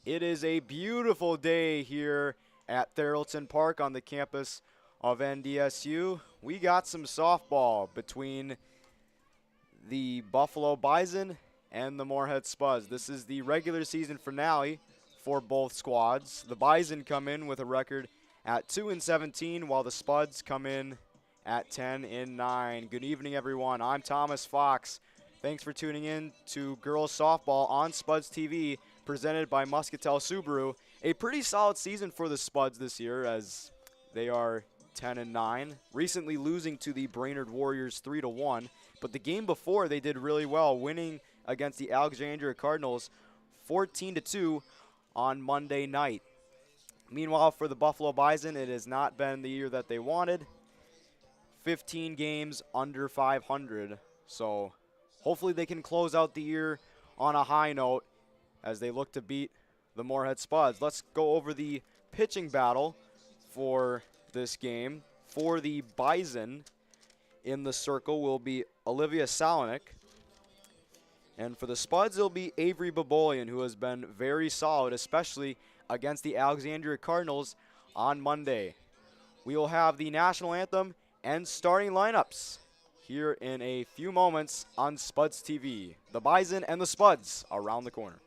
It is a beautiful day here at Theralton Park on the campus of NDSU. We got some softball between the Buffalo Bison and the Moorhead Spuds. This is the regular season finale for both squads. The Bison come in with a record at 2-17, while the Spuds come in at 10-9. Good evening, everyone. I'm Thomas Fox. Thanks for tuning in to girls softball on Spuds TV, presented by Muscatel Subaru. A pretty solid season for the Spuds this year, as they are 10-9, recently losing to the Brainerd Warriors 3-1. But the game before, they did really well, winning against the Alexandria Cardinals 14-2 on Monday night. Meanwhile, for the Buffalo Bison, it has not been the year that they wanted. 15 games under 500. So hopefully they can close out the year on a high note as they look to beat the Moorhead Spuds. Let's go over the pitching battle for this game. For the Bison, in the circle will be Olivia Salonik. And for the Spuds, it'll be Avery Babolian, who has been very solid, especially against the Alexandria Cardinals on Monday. We will have the national anthem and starting lineups here in a few moments on Spuds TV. The Bison and the Spuds around the corner.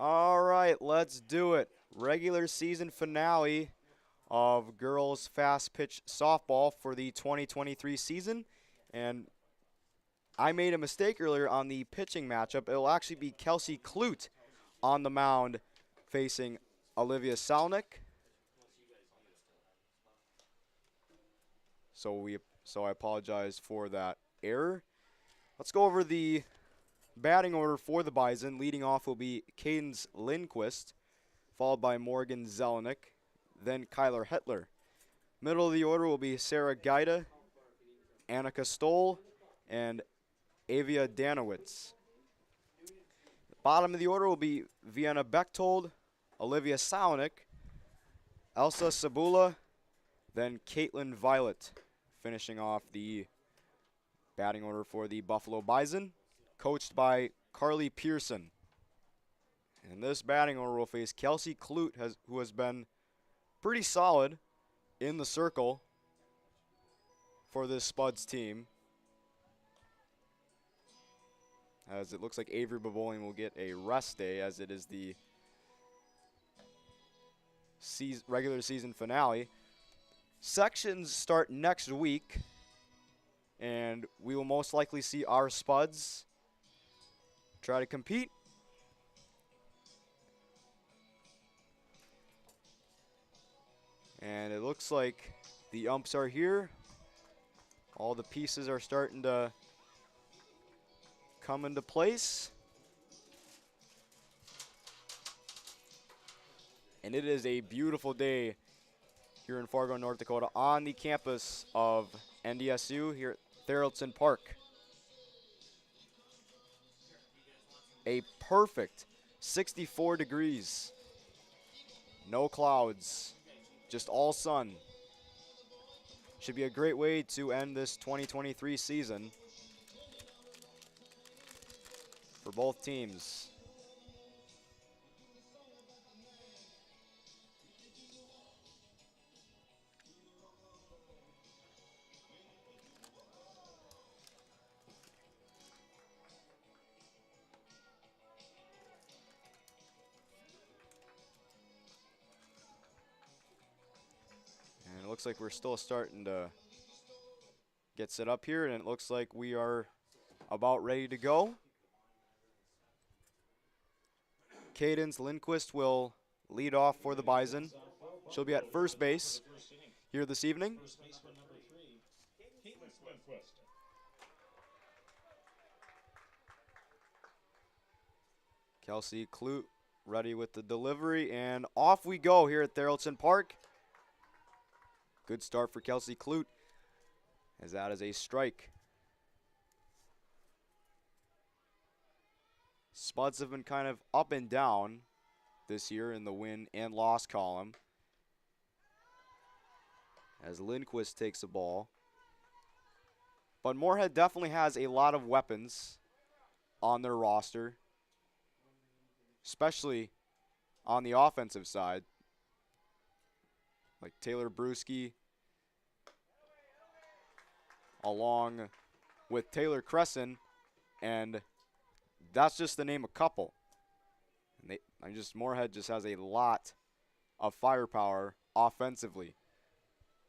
All right, let's do it. Regular season finale of girls fast pitch softball for the 2023 season. And I made a mistake earlier on the pitching matchup. It'll actually be Kelsey Clute on the mound facing Olivia Salnick. So I apologize for that error. Let's go over the batting order for the Bison. Leading off will be Cadence Lindquist, followed by Morgan Zelenik, then Kyler Hetler. Middle of the order will be Sarah Gaida, Annika Stoll, and Avia Danowitz. Bottom of the order will be Vienna Bechtold, Olivia Salnick, Elsa Sabula, then Caitlin Violet, finishing off the batting order for the Buffalo Bison, coached by Carly Pearson. And this batting order will face Kelsey Clute, who has been pretty solid in the circle for this Spuds team. As it looks like Avery Bavolian will get a rest day, as it is the regular season finale. Sections start next week, and we will most likely see our Spuds try to compete. And it looks like the umps are here. All the pieces are starting to come into place. And it is a beautiful day here in Fargo, North Dakota, on the campus of NDSU here at Theraldson Park. A perfect 64 degrees. No clouds, just all sun. Should be a great way to end this 2023 season for both teams. And it looks like we're still starting to get set up here, and it looks like we are about ready to go. Cadence Lindquist will lead off for the Bison. She'll be at first base here this evening. Kelsey Clute ready with the delivery, and off we go here at Theraldson Park. Good start for Kelsey Clute, as that is a strike. Spuds have been kind of up and down this year in the win and loss column, as Lindquist takes the ball. But Moorhead definitely has a lot of weapons on their roster, especially on the offensive side, like Taylor Brewski, along with Taylor Crescent, and that's just to name a couple. And Moorhead just has a lot of firepower offensively.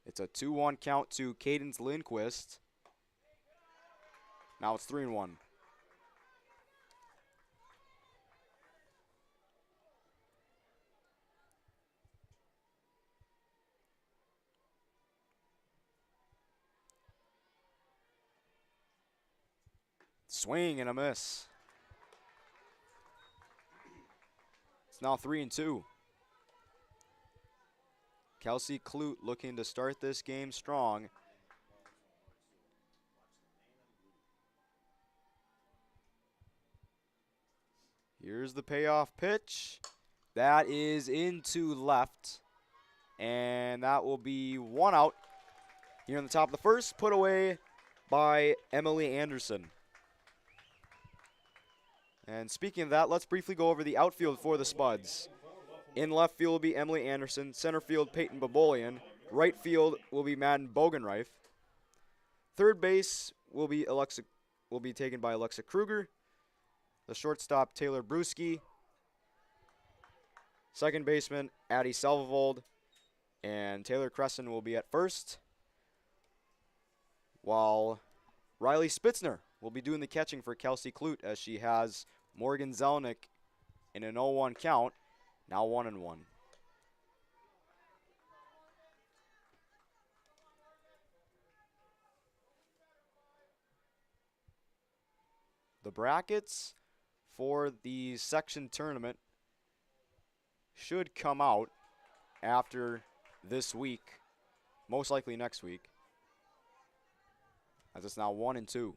It's a 2-1 count to Cadence Lindquist. Now it's 3-1. Swing and a miss. It's now 3-2. Kelsey Clute looking to start this game strong. Here's the payoff pitch. That is into left. And that will be one out here in the top of the first, put away by Emily Anderson. And speaking of that, let's briefly go over the outfield for the Spuds. In left field will be Emily Anderson. Center field, Peyton Babolian. Right field will be Madden Bogenreif. Third base will be taken by Alexa Kruger. The shortstop, Taylor Brewski. Second baseman, Addie Selvold, and Taylor Cresson will be at first, while Riley Spitzner will be doing the catching for Kelsey Clute as she has Morgan Zelnick in an 0-1 count, now 1-1. The brackets for the section tournament should come out after this week, most likely next week, as it's now 1 and 2.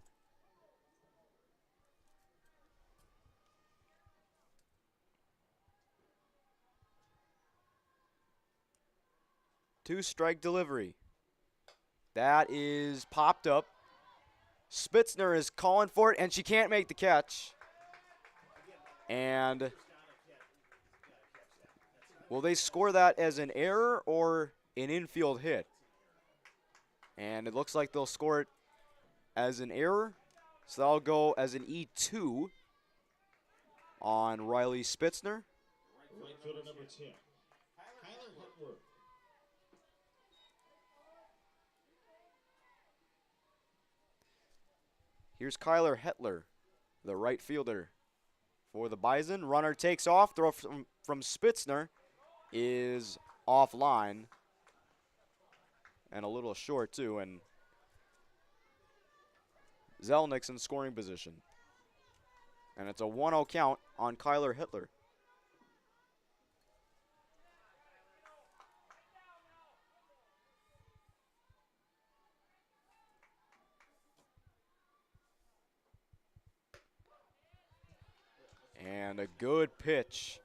Two-strike delivery. That is popped up. Spitzner is calling for it, and she can't make the catch. And will they score that as an error or an infield hit? And it looks like they'll score it as an error. So that'll go as an E2 on Riley Spitzner. Right fielder number 10, Kyler Whitworth. Here's Kyler Hetler, the right fielder for the Bison. Runner takes off. Throw from Spitzner is offline and a little short too. And Zelnick's in scoring position. And it's a 1-0 count on Kyler Hitler. And a good pitch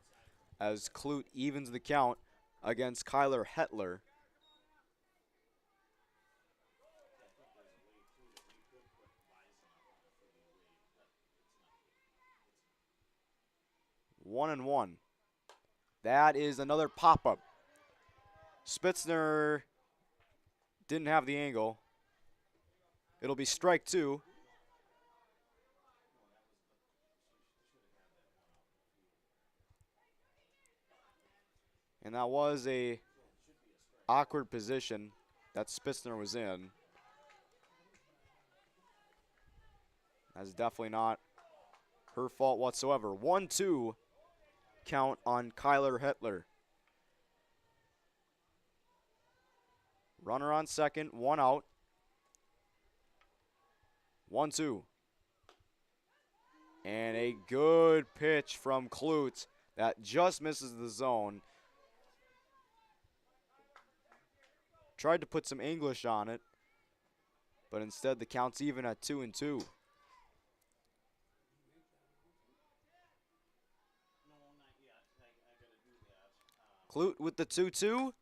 as Clute evens the count against Kyler Hetler. One and one. That is another pop-up. Spitzner didn't have the angle. It'll be strike two. And that was a awkward position that Spitzner was in. That's definitely not her fault whatsoever. 1-2 count on Kyler Hetler. Runner on second, one out. 1-2. And a good pitch from Clute that just misses the zone. Tried to put some English on it, but instead the count's even at 2-2. Clute with the 2-2.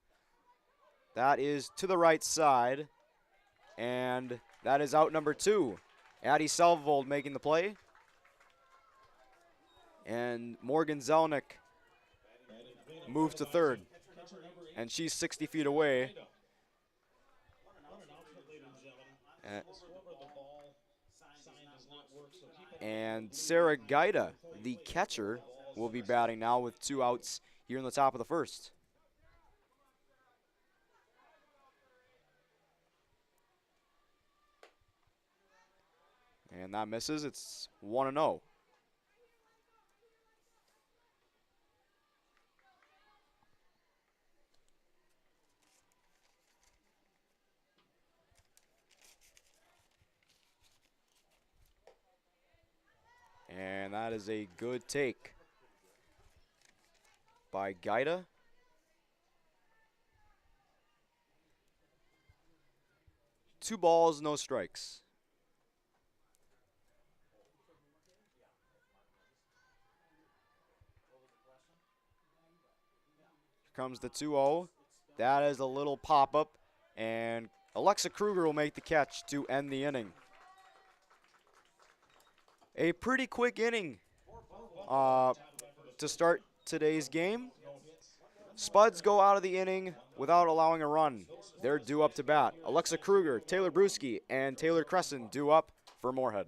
That is to the right side, and that is out number 2. Addie Selvold making the play. And Morgan Zelnick moves to third, and she's 60 feet away. And Sarah Gaida, the catcher, will be batting now with 2 outs here in the top of the first. And that misses. It's 1-0. And that is a good take by Gaida. Two balls, no strikes. Here comes the 2-0. That is a little pop-up, and Alexa Kruger will make the catch to end the inning. A pretty quick inning to start today's game. Spuds go out of the inning without allowing a run. They're due up to bat. Alexa Kruger, Taylor Brewski, and Taylor Cresson due up for Moorhead.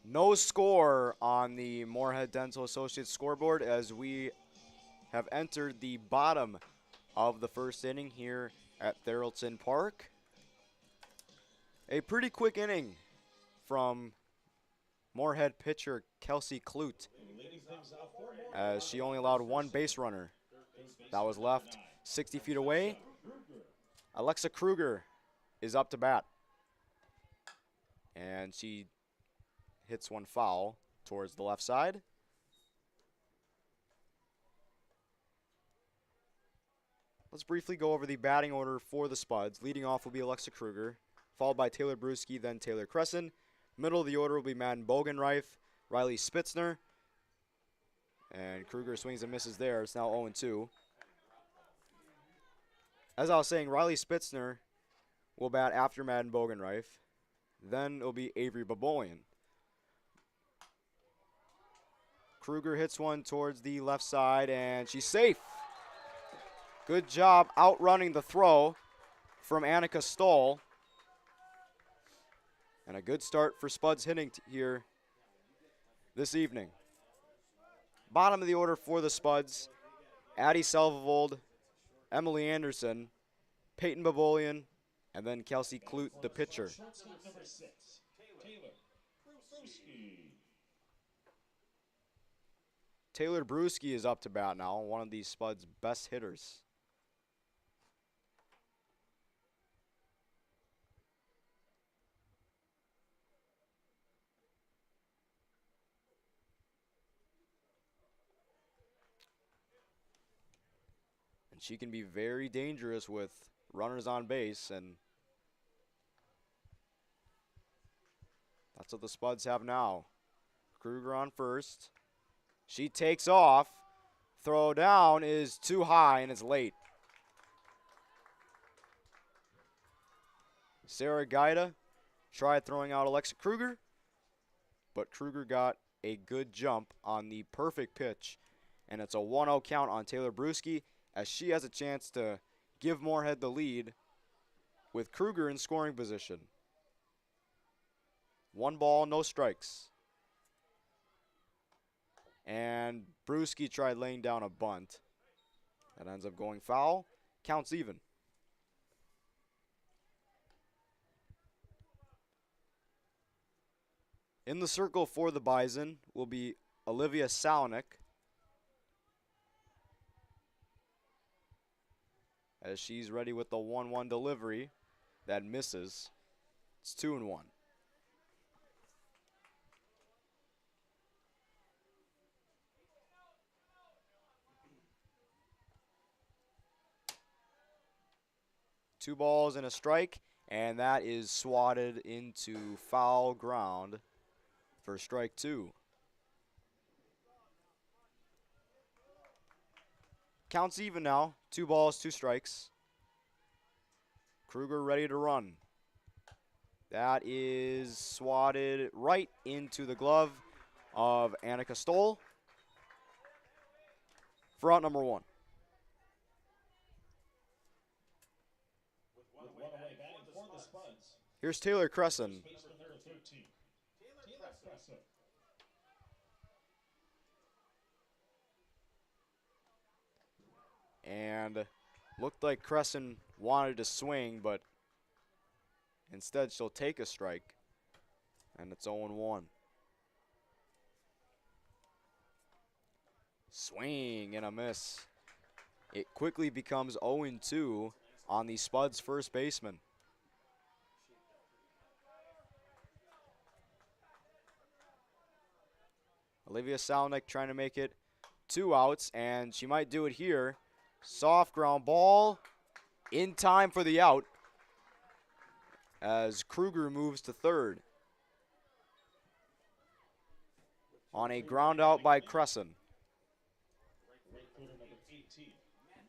No score on the Moorhead Dental Associates scoreboard as we have entered the bottom of the first inning here at Therrelton Park. A pretty quick inning from Moorhead pitcher Kelsey Clute, as she only allowed one base runner. That was left 60 feet away. Alexa Kruger is up to bat, and she hits one foul towards the left side. Let's briefly go over the batting order for the Spuds. Leading off will be Alexa Kruger, followed by Taylor Brewski, then Taylor Cresson. Middle of the order will be Madden Bogenreif, Riley Spitzner, and Kruger swings and misses there. It's now 0-2. As I was saying, Riley Spitzner will bat after Madden Bogenreif. Then it'll be Avery Babolian. Kruger hits one towards the left side, and she's safe. Good job outrunning the throw from Annika Stoll. And a good start for Spuds hitting here this evening. Bottom of the order for the Spuds, Addie Selvold, Emily Anderson, Peyton Babolian, and then Kelsey Clute, the pitcher. Number 6, Taylor Brewski. Taylor Brewski is up to bat now, one of these Spuds' best hitters. And she can be very dangerous with runners on base, and that's what the Spuds have now. Kruger on first. She takes off. Throw down is too high, and it's late. Sarah Gaida tried throwing out Alexa Kruger, but Kruger got a good jump on the perfect pitch, and it's a 1-0 count on Taylor Brewski, as she has a chance to give Moorhead the lead with Kruger in scoring position. 1 ball, no strikes. And Brewski tried laying down a bunt. That ends up going foul. Counts even. In the circle for the Bison will be Olivia Salnick, as she's ready with the 1-1 delivery that misses. It's 2-1. Two balls and a strike, and that is swatted into foul ground for strike 2. Counts even now. 2 balls, 2 strikes. Kruger ready to run. That is swatted right into the glove of Annika Stoll for out number 1. With one away batting for the Spuds. Here's Taylor Cresson. Baseman number 13, Taylor Cresson. And looked like Cresson wanted to swing, but instead she'll take a strike. And it's 0-1. Swing and a miss. It quickly becomes 0-2 on the Spuds' first baseman. Olivia Salnick trying to make it 2 outs, and she might do it here. Soft ground ball in time for the out as Kruger moves to third on a ground out by Cresson. Right fielder number 18,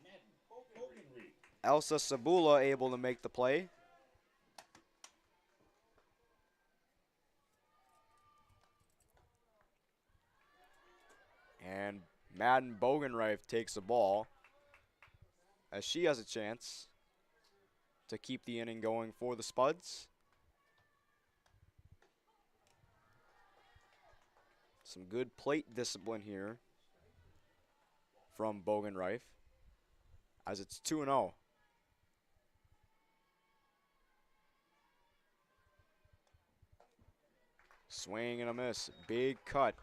Madden Bogenreif. Elsa Sabula able to make the play. And Madden Bogenreif takes the ball as she has a chance to keep the inning going for the Spuds. Some good plate discipline here from Bogenreif, as it's 2-0. Swing and a miss. Big cut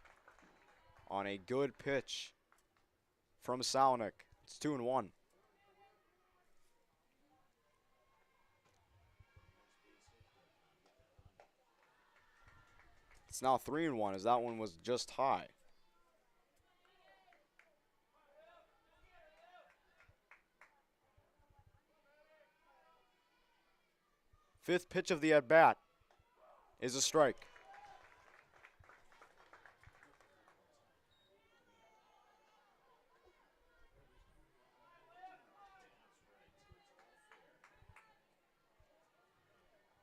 on a good pitch from Salnick. It's 2-1. It's now 3-1 as that one was just high. Fifth pitch of the at-bat is a strike.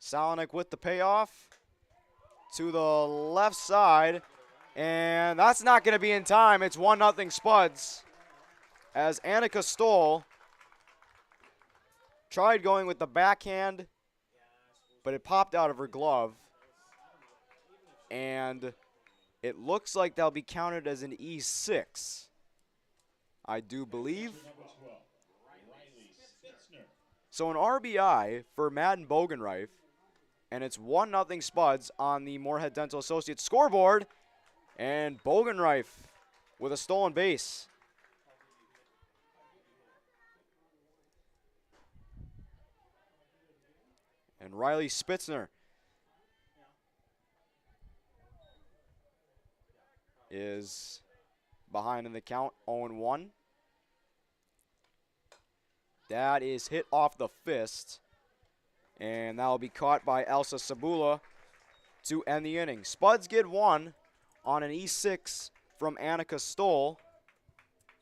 Salnick with the payoff to the left side, and that's not going to be in time. It's 1-0 Spuds as Annika Stoll tried going with the backhand, but it popped out of her glove, and it looks like that'll be counted as an E6, I do believe. So an RBI for Madden Bogenreif, and it's 1-0 Spuds on the Moorhead Dental Associates scoreboard, and Bogenreif with a stolen base. And Riley Spitzner is behind in the count, 0-1. That is hit off the fist, and that will be caught by Elsa Sabula to end the inning. Spuds get one on an E6 from Annika Stoll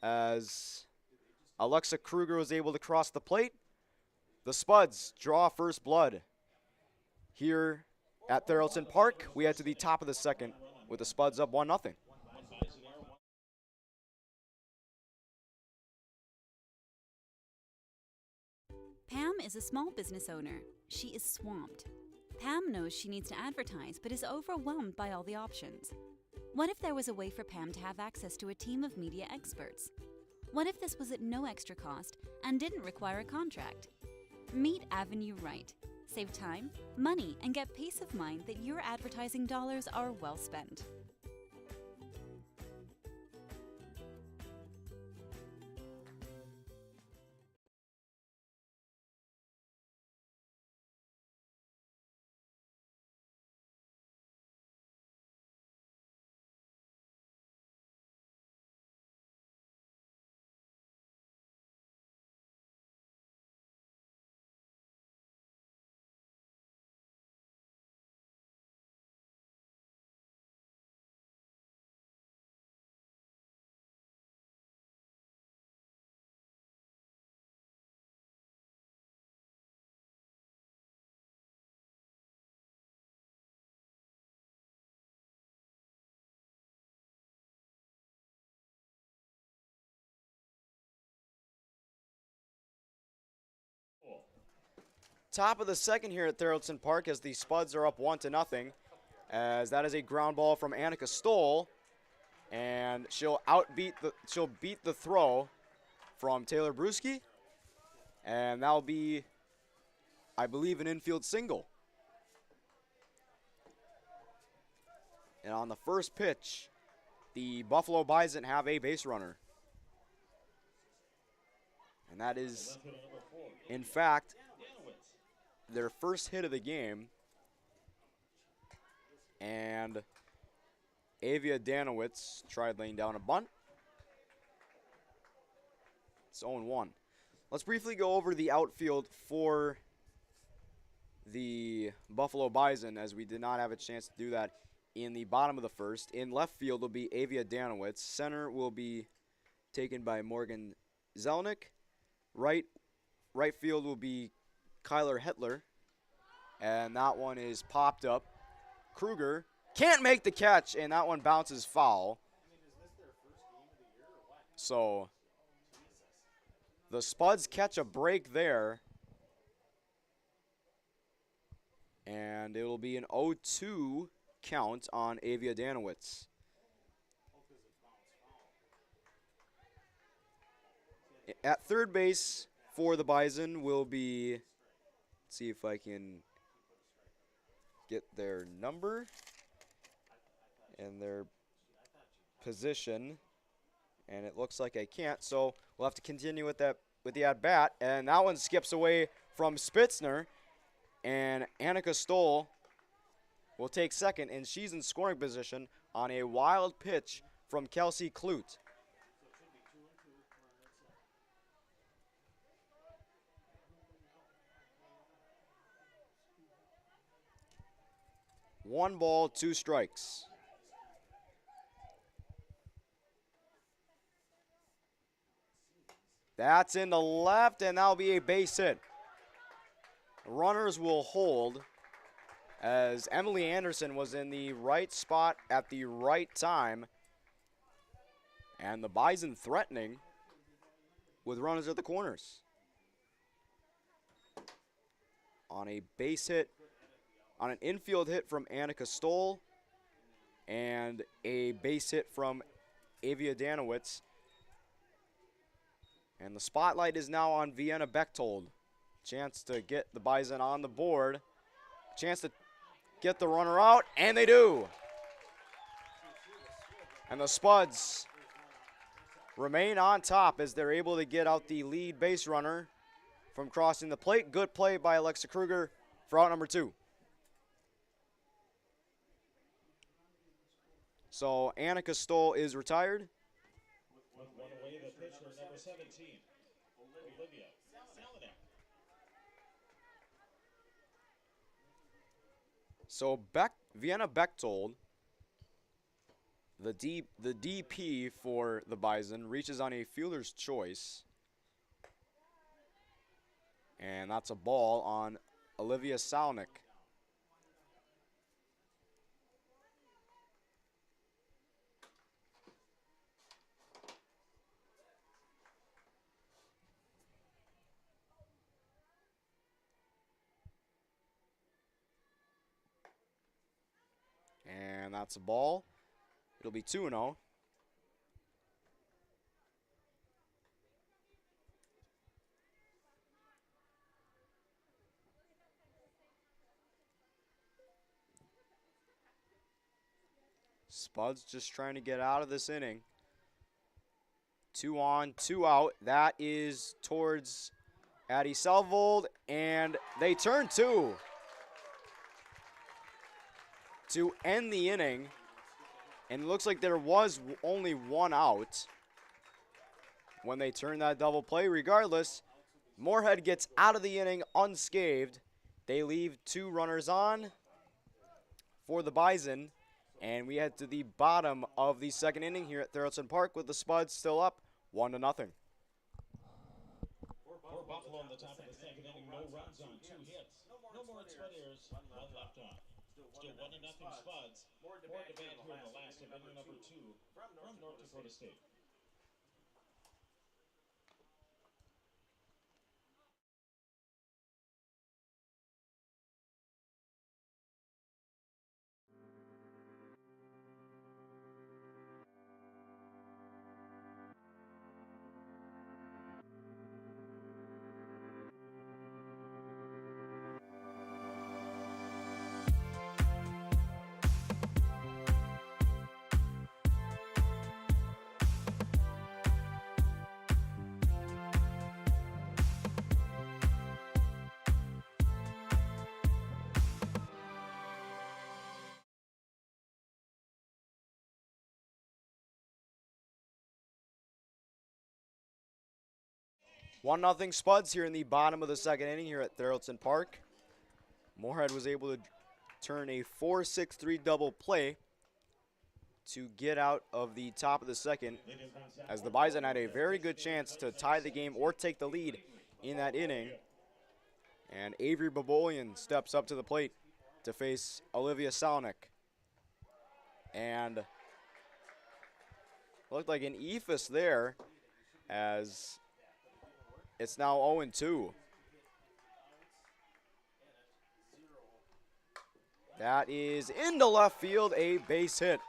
as Alexa Kruger was able to cross the plate. The Spuds draw first blood here at Therrelton Park. We head to the top of the second with the Spuds up 1-0. Pam is a small business owner. She is swamped. Pam knows she needs to advertise, but is overwhelmed by all the options. What if there was a way for Pam to have access to a team of media experts? What if this was at no extra cost and didn't require a contract? Meet Avenue Right. Save time, money, and get peace of mind that your advertising dollars are well spent. Top of the second here at Therrelton Park as the Spuds are up 1-0, as that is a ground ball from Annika Stoll, and she'll beat the throw from Taylor Bruschi, and that'll be, I believe, an infield single. And on the first pitch, the Buffalo Bison have a base runner. And that is, in fact, their first hit of the game. And Avia Danowitz tried laying down a bunt. It's 0-1. Let's briefly go over the outfield for the Buffalo Bison, as we did not have a chance to do that in the bottom of the first. In left field will be Avia Danowitz. Center will be taken by Morgan Zelnick. Right field will be Kyler Hetler. And that one is popped up. Kruger can't make the catch, and that one bounces foul. So the Spuds catch a break there. And it will be an 0-2 count on Avia Danowitz. At third base for the Bison will be, let's see if I can get their number and their position, and it looks like I can't, so we'll have to continue with the at bat, and that one skips away from Spitzner, and Annika Stoll will take second, and she's in scoring position on a wild pitch from Kelsey Clute. One ball, two strikes. That's in the left, and that'll be a base hit. Runners will hold as Emily Anderson was in the right spot at the right time. And the Bison threatening with runners at the corners. On a base hit, on an infield hit from Annika Stoll, and a base hit from Avia Danowitz. And the spotlight is now on Vienna Bechtold. Chance to get the Bison on the board. Chance to get the runner out, and they do. And the Spuds remain on top as they're able to get out the lead base runner from crossing the plate. Good play by Alexa Kruger for out number 2. So Annika Stoll is retired. With one away, the pitcher, number 17, Olivia Salinak. So Vienna Bechtold, the DP for the Bison, reaches on a fielder's choice. And that's a ball on Olivia Salinak. And that's a ball. It'll be 2-0. Spuds just trying to get out of this inning. 2 on, 2 out. That is towards Addie Selvold, and they turn 2 to end the inning. And it looks like there was only 1 out when they turned that double play. Regardless, Moorhead gets out of the inning unscathed. They leave 2 runners on for the Bison. And we head to the bottom of the second inning here at Thurlton Park with the Spuds still up 1-0. For Buffalo in the top of the second inning, no runs on 2 hits. No more Spud errors, 1 left on. Still 1-0 Spuds. More to bat here in the last of inning number 2 from North Dakota State. One nothing Spuds here in the bottom of the second inning here at Thurlton Park. Moorhead was able to turn a 4-6-3 double play to get out of the top of the second, as the Bison had a very good chance to tie the game or take the lead in that inning. And Avery Babolian steps up to the plate to face Olivia Salinak. And looked like an eephus there, as it's now 0-2. That is into left field, a base hit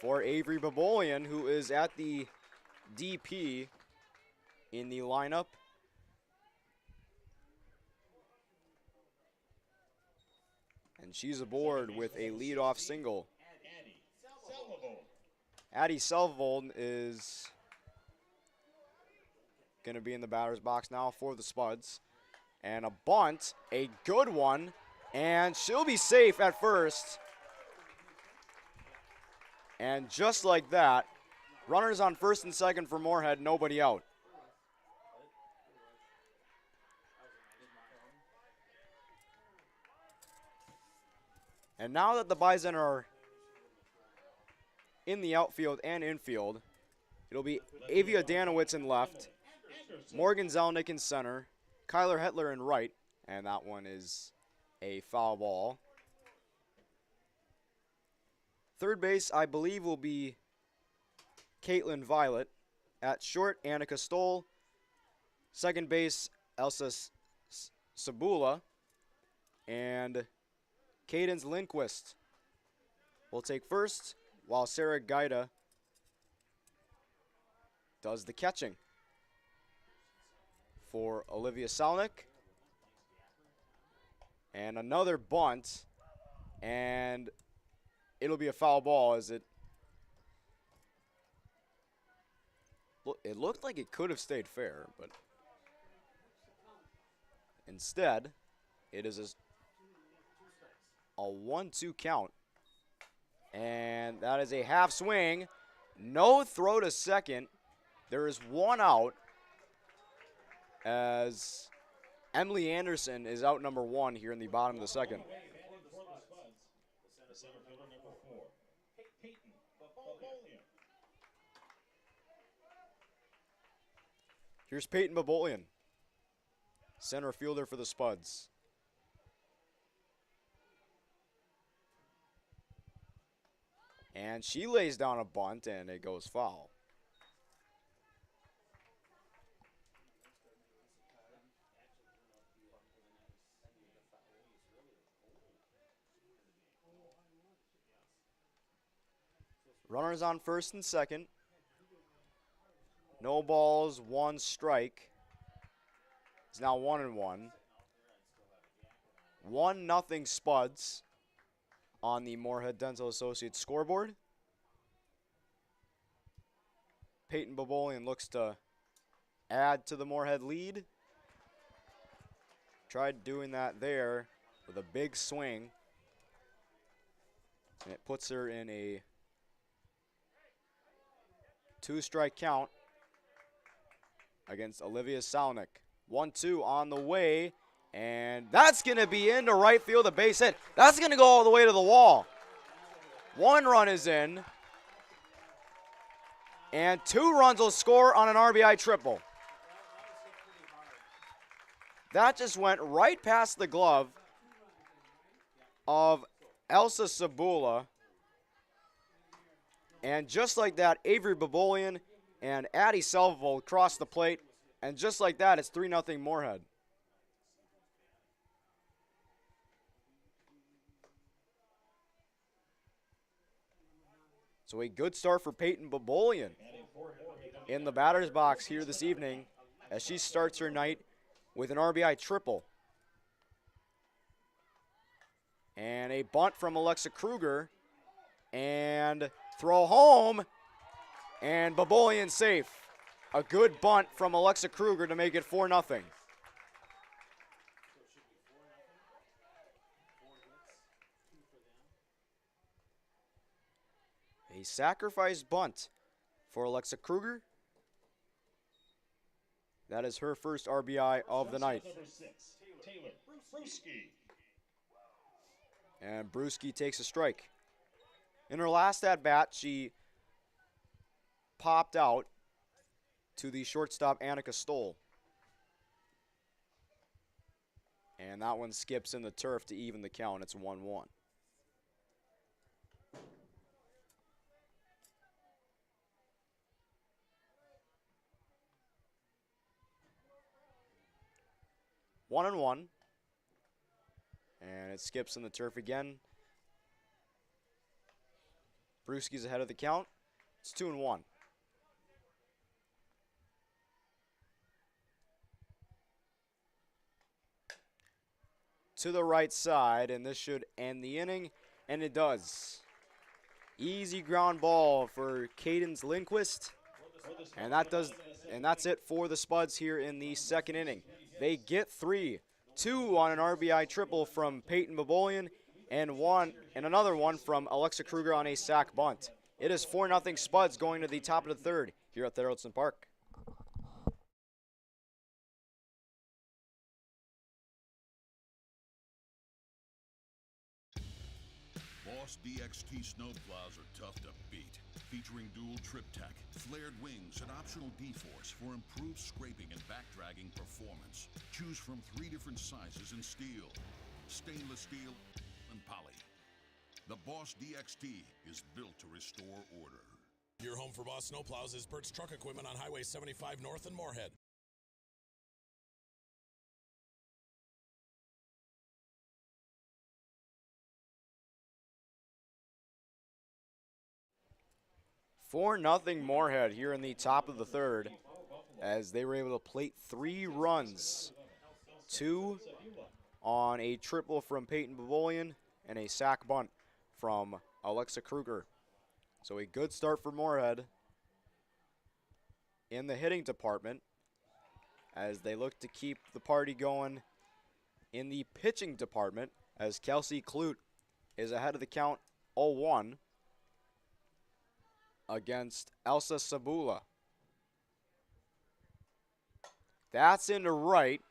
for Avery Babolian, who is at the DP in the lineup. And she's aboard with a leadoff single. Addie Salvo. Addie Selvold is going to be in the batter's box now for the Spuds. And a bunt, a good one, and she'll be safe at first. And just like that, runners on first and second for Moorhead, nobody out. And now that the Bison are in the outfield and infield, it'll be Avia Danowitz in left, Morgan Zelnick in center, Kyler Hetler in right, and that one is a foul ball. Third base, I believe, will be Caitlin Violet. At short, Annika Stoll. Second base, Elsa Sabula. And Cadence Lindquist will take first, while Sarah Gaida does the catching for Olivia Salnick. And another bunt, and it'll be a foul ball as it looked like it could have stayed fair, but instead it is a 1-2 count. And that is a half swing. No throw to second. There is one out as Emily Anderson is out number one here in the bottom of the second. Center fielder number 4, Peyton Babolian. Here's Peyton Babolian, center fielder for the Spuds. And she lays down a bunt, and it goes foul. Runners on first and second. No balls, one strike. It's now 1-1. 1-0 Spuds on the Moorhead Dental Associates scoreboard. Peyton Babolian looks to add to the Moorhead lead. Tried doing that there with a big swing. And it puts her in a 2-strike count against Olivia Salnick. 1-2 on the way, and that's going to be into right field, a base hit. That's going to go all the way to the wall. One run is in, and 2 runs will score on an RBI triple. That just went right past the glove of Elsa Sabula. And just like that, Avery Babolian and Addie Selvo cross the plate. And just like that, it's 3-0 Moorhead. So a good start for Peyton Babolian in the batter's box here this evening as she starts her night with an RBI triple. And a bunt from Alexa Kruger. And throw home, and Babolian safe. A good bunt from Alexa Kruger to make it 4-0. A sacrifice bunt for Alexa Kruger. That is her first RBI of the night. Number 6, Taylor Brewski. And Brewski takes a strike. In her last at-bat, she popped out to the shortstop, Annika Stoll. And that one skips in the turf to even the count. It's 1-1. One and one. And it skips in the turf again. Brewski's ahead of the count. It's 2-1. to the right side, and this should end the inning, and it does. Easy ground ball for Cadence Lindquist, and that's it for the Spuds here in the second inning. They get 3, 2 on an RBI triple from Peyton Babolian, and another one from Alexa Kruger on a sac bunt. It is 4-0 Spuds going to the top of the third here at Thurlton Park. Boss DXT snowplows are tough to beat. Featuring dual trip tech, flared wings, and optional D-force for improved scraping and backdragging performance. Choose from 3 different sizes in steel, stainless steel, and poly. The Boss DXT is built to restore order. Your home for Boss Snowplows is Bert's Truck Equipment on Highway 75 North in Moorhead. For nothing Moorhead here in the top of the third, as they were able to plate 3 runs, 2 on a triple from Peyton Babolian and a sac bunt from Alexa Kruger. So a good start for Moorhead in the hitting department as they look to keep the party going in the pitching department, as Kelsey Clute is ahead of the count 0-1 against Elsa Sabula. That's into right,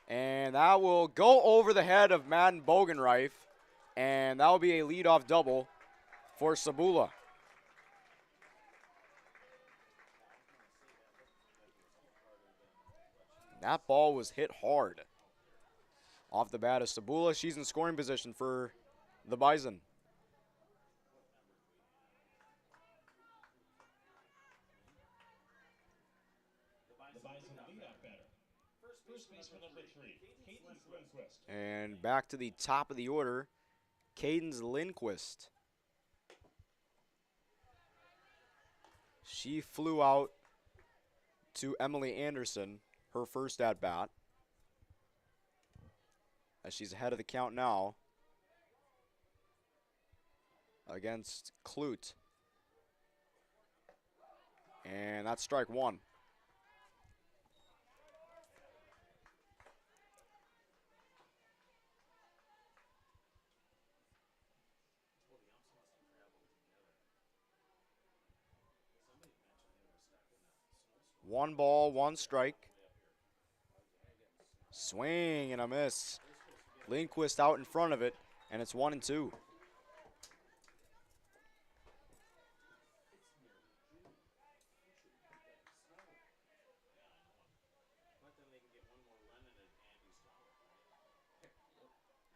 and that will go over the head of Madden Bogenreif, and that will be a leadoff double for Sabula. That ball was hit hard off the bat of Sabula. She's in scoring position for the Bison. First baseman number 3, Cadence Lindquist. And back to the top of the order, Cadence Lindquist. She flew out to Emily Anderson, her first at bat, as she's ahead of the count now against Clute. And that's strike 1. One ball, 1 strike. Swing and a miss. Lindquist out in front of it, and it's 1-2.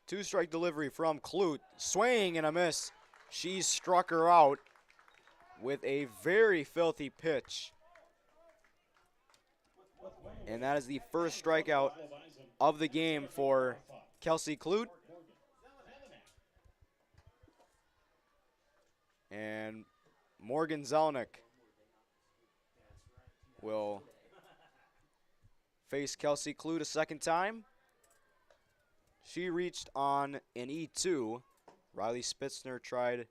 Two-strike delivery from Clute. Swing and a miss. She struck her out with a very filthy pitch. And that is the first strikeout of the game for Kelsey Clute. And Morgan Zelnick will face Kelsey Clute a second time. She reached on an E2. Riley Spitzner tried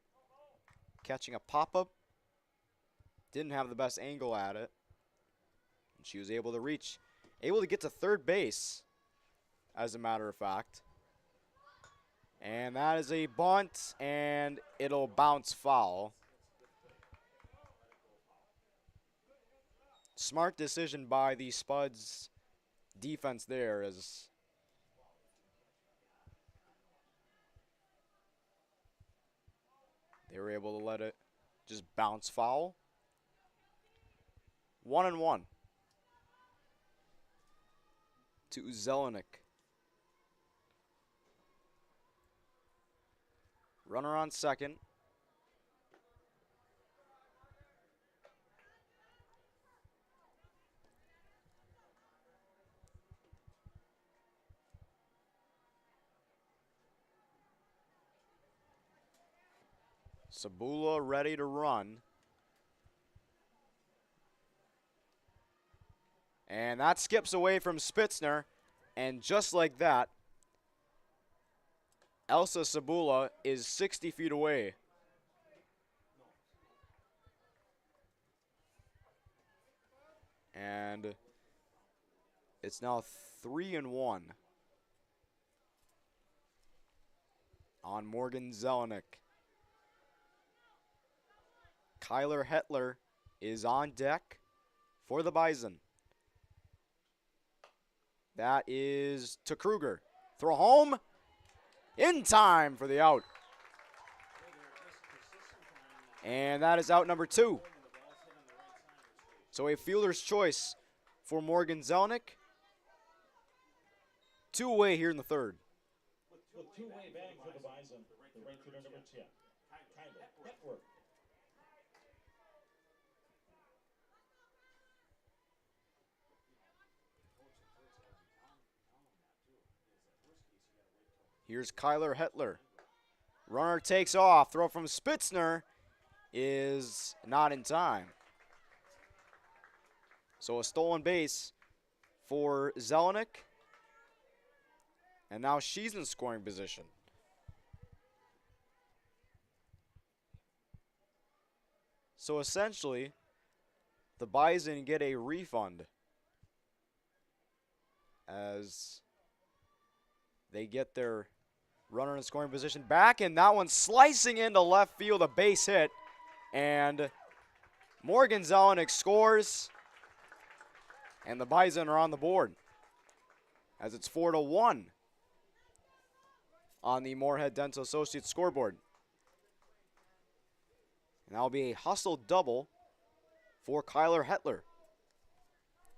catching a pop-up. Didn't have the best angle at it. And she was able to reach, able to get to third base, as a matter of fact. And that is a bunt, and it'll bounce foul. Smart decision by the Spuds defense there, as they were able to let it just bounce foul. 1-1 to Zelnick. Runner on second. Sabula ready to run. And that skips away from Spitzner. And just like that, Elsa Sabula is 60 feet away. And it's now 3-1 on Morgan Zelenik. Kyler Hetler is on deck for the Bison. That is to Kruger. Throw home. In time for the out. And that is out number 2. So a fielder's choice for Morgan Zelenik. 2 away here in the third. With two-way bag for the Bison, the right fielder number 10, Kyler Hetler. Here's Kyler Hetler. Runner takes off. Throw from Spitzner is not in time. So a stolen base for Zelenik. And now she's in scoring position. So essentially, the Bison get a refund as they get their runner in scoring position back, and that one slicing into left field, a base hit, and Morgan Zelenik scores, and the Bison are on the board as it's 4-1 on the Moorhead Dental Associates scoreboard. And that'll be a hustle double for Kyler Hetler.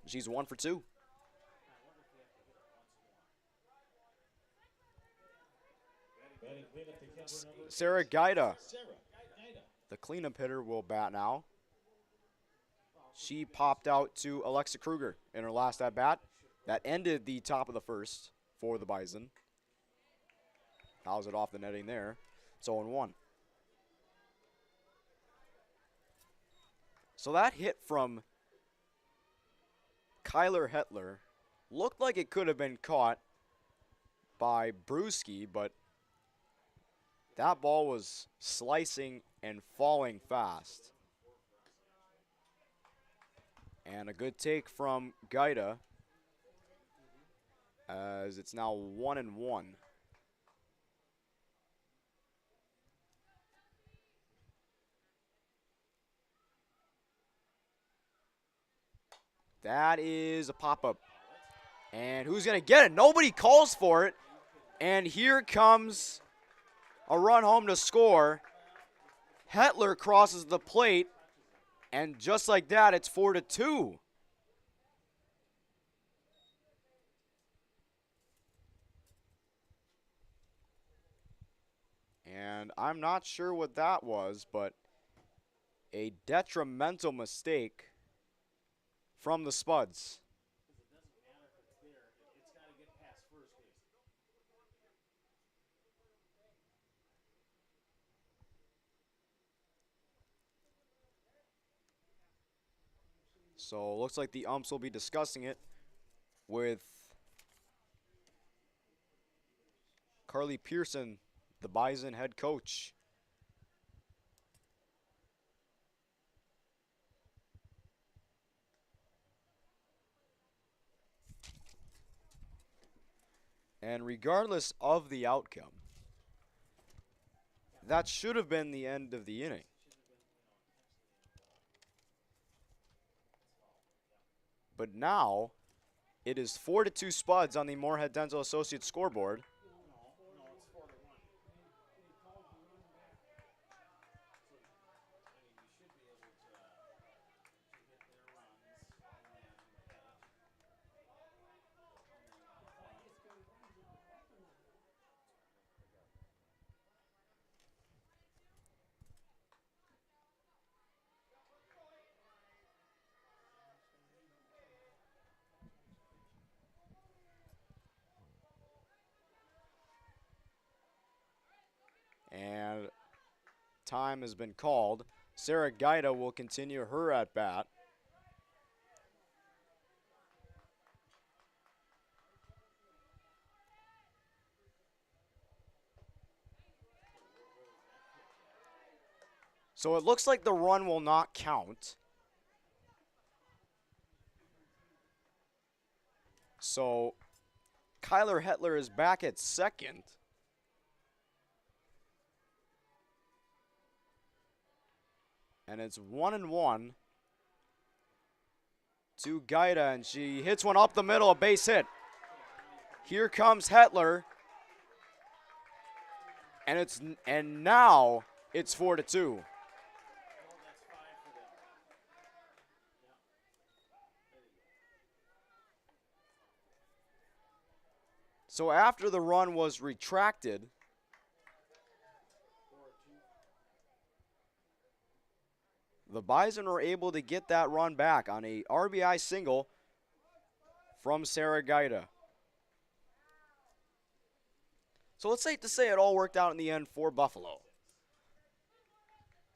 She's 1 for 2. Sarah Gaida, the cleanup hitter, will bat now. She popped out to Alexa Kruger in her last at-bat. That ended the top of the first for the Bison. Fouls it off the netting there. It's 0-1. So that hit from Kyler Hetler looked like it could have been caught by Brewski, but that ball was slicing and falling fast. And a good take from Gaida as it's now 1-1. That is a pop-up. And who's going to get it? Nobody calls for it. And here comes a run home to score. Hetler crosses the plate. And just like that, it's 4-2. And I'm not sure what that was, but a detrimental mistake from the Spuds. So looks like the umps will be discussing it with Carly Pearson, the Bison head coach. And regardless of the outcome, that should have been the end of the inning. But now, it is 4-2 Spuds on the Moorhead Dental Associates scoreboard. And time has been called. Sarah Gaida will continue her at bat. So it looks like the run will not count. So Kyler Hetler is back at second. And it's 1-1 to Gaida, and she hits one up the middle, a base hit. Here comes Hetler. And now it's 4-2. So after the run was retracted, the Bison were able to get that run back on a RBI single from Sarah Gaida. So it's safe to say it all worked out in the end for Buffalo.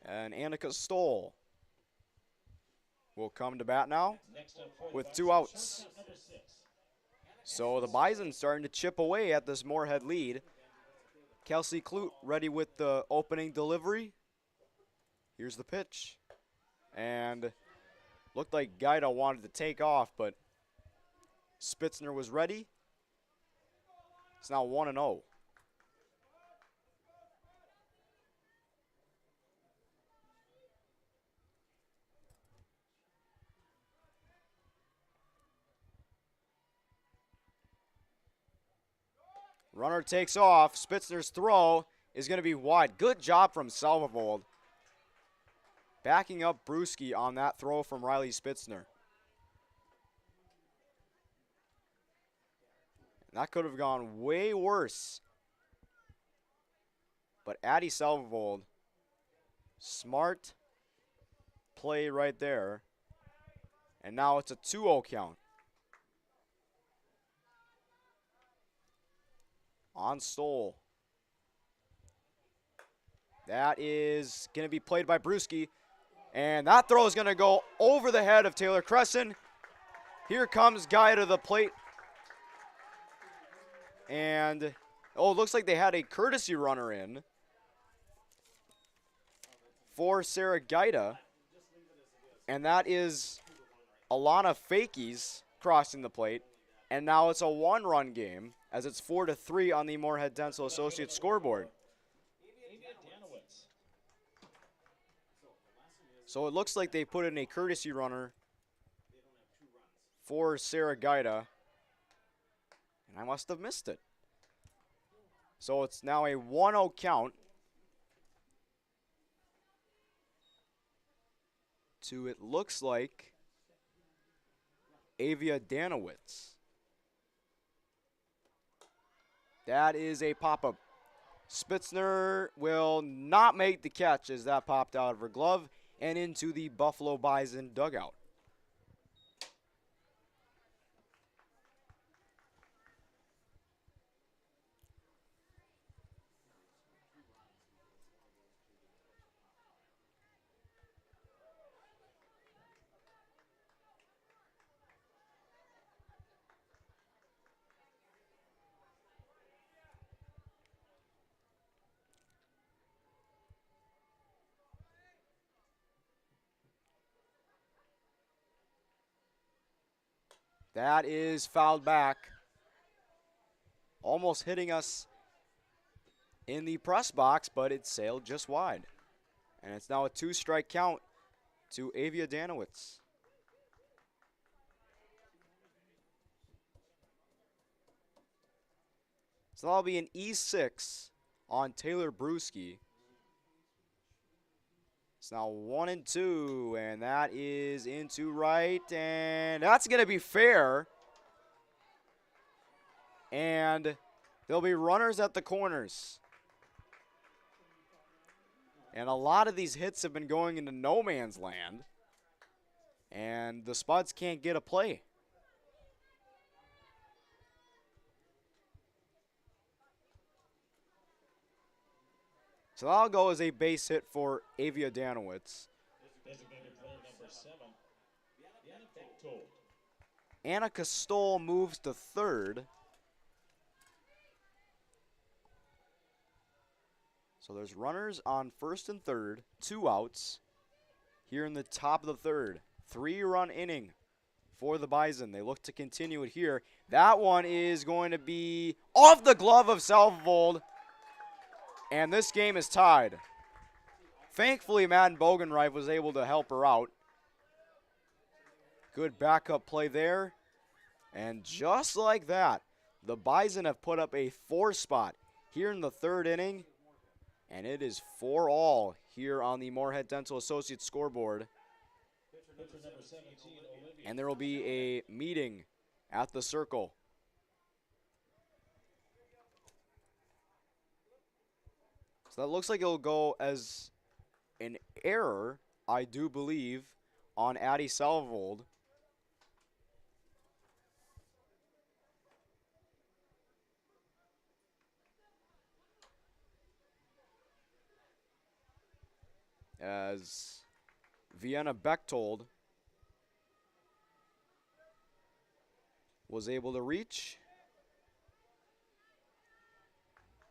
And Annika Stoll will come to bat now with 2 outs. So the Bison starting to chip away at this Moorhead lead. Kelsey Clute ready with the opening delivery. Here's the pitch. And looked like Gaida wanted to take off, but Spitzner was ready. It's now 1-0. Runner takes off. Spitzner's throw is going to be wide. Good job from Salvold. Backing up Brewski on that throw from Riley Spitzner. That could have gone way worse. But Addie Salvold, smart play right there. And now it's a 2-0 count. On Stoll. That is going to be played by Brewski. And that throw is going to go over the head of Taylor Crescent. Here comes Guy to the plate. And, oh, it looks like they had a courtesy runner in for Sarah Gaida. And that is Alana Fakey's crossing the plate. And now it's a 1-run game as it's 4-3 on the Moorhead Dental Associates scoreboard. So it looks like they put in a courtesy runner for Sarah Gaida. And I must have missed it. So it's now a 1-0 count to, it looks like, Avia Danowitz. That is a pop-up. Spitzner will not make the catch as that popped out of her glove and into the Buffalo Bison dugout. That is fouled back. Almost hitting us in the press box, but it sailed just wide. And it's now a 2-strike count to Avia Danowitz. So that'll be an E6 on Taylor Brewski. It's now 1-2, and that is into right, and that's going to be fair. And there'll be runners at the corners. And a lot of these hits have been going into no man's land, and the Spuds can't get a play. So that'll go as a base hit for Avia Danowitz. Designated player number 7, Annika Stoll. Annika Stoll moves to third. So there's runners on first and third, 2 outs here in the top of the third. 3-run inning for the Bison. They look to continue it here. That one is going to be off the glove of Salvold, and this game is tied. Thankfully, Madden Bogenreif was able to help her out. Good backup play there. And just like that, the Bison have put up a 4 spot here in the third inning. And it is 4-all here on the Moorhead Dental Associates scoreboard. Pitcher number 17, Olivia. And there will be a meeting at the circle. So that looks like it'll go as an error, I do believe, on Addie Salvold. As Vienna Bechtold was able to reach,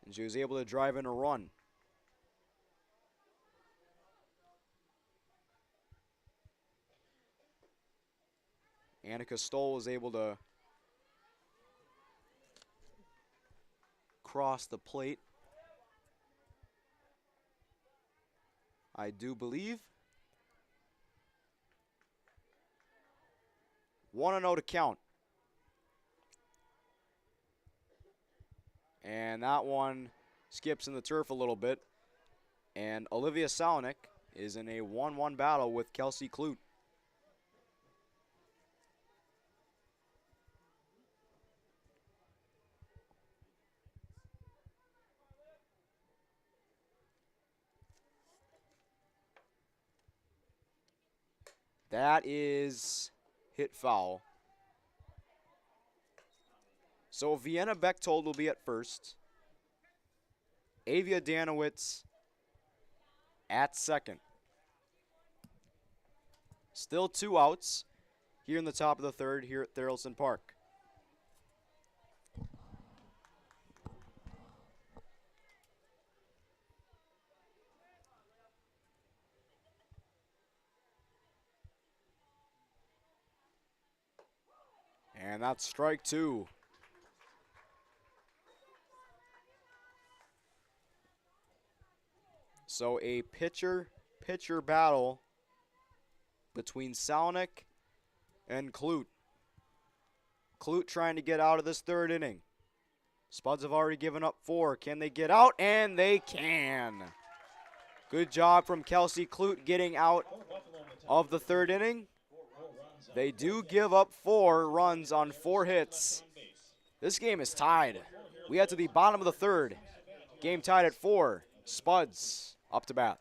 and she was able to drive in a run. Annika Stoll was able to cross the plate, I do believe. 1-0 to count. And that one skips in the turf a little bit. And Olivia Salonick is in a 1-1 battle with Kelsey Clute. That is hit foul. So Vienna Bechtold will be at first. Avia Danowitz at second. Still 2 outs here in the top of the third here at Tharaldson Park. And that's strike 2. So a pitcher battle between Salonick and Clute. Clute trying to get out of this third inning. Spuds have already given up 4. Can they get out? And they can. Good job from Kelsey Clute getting out of the third inning. They do give up 4 runs on 4 hits. This game is tied. We head to the bottom of the third. Game tied at 4. Spuds up to bat.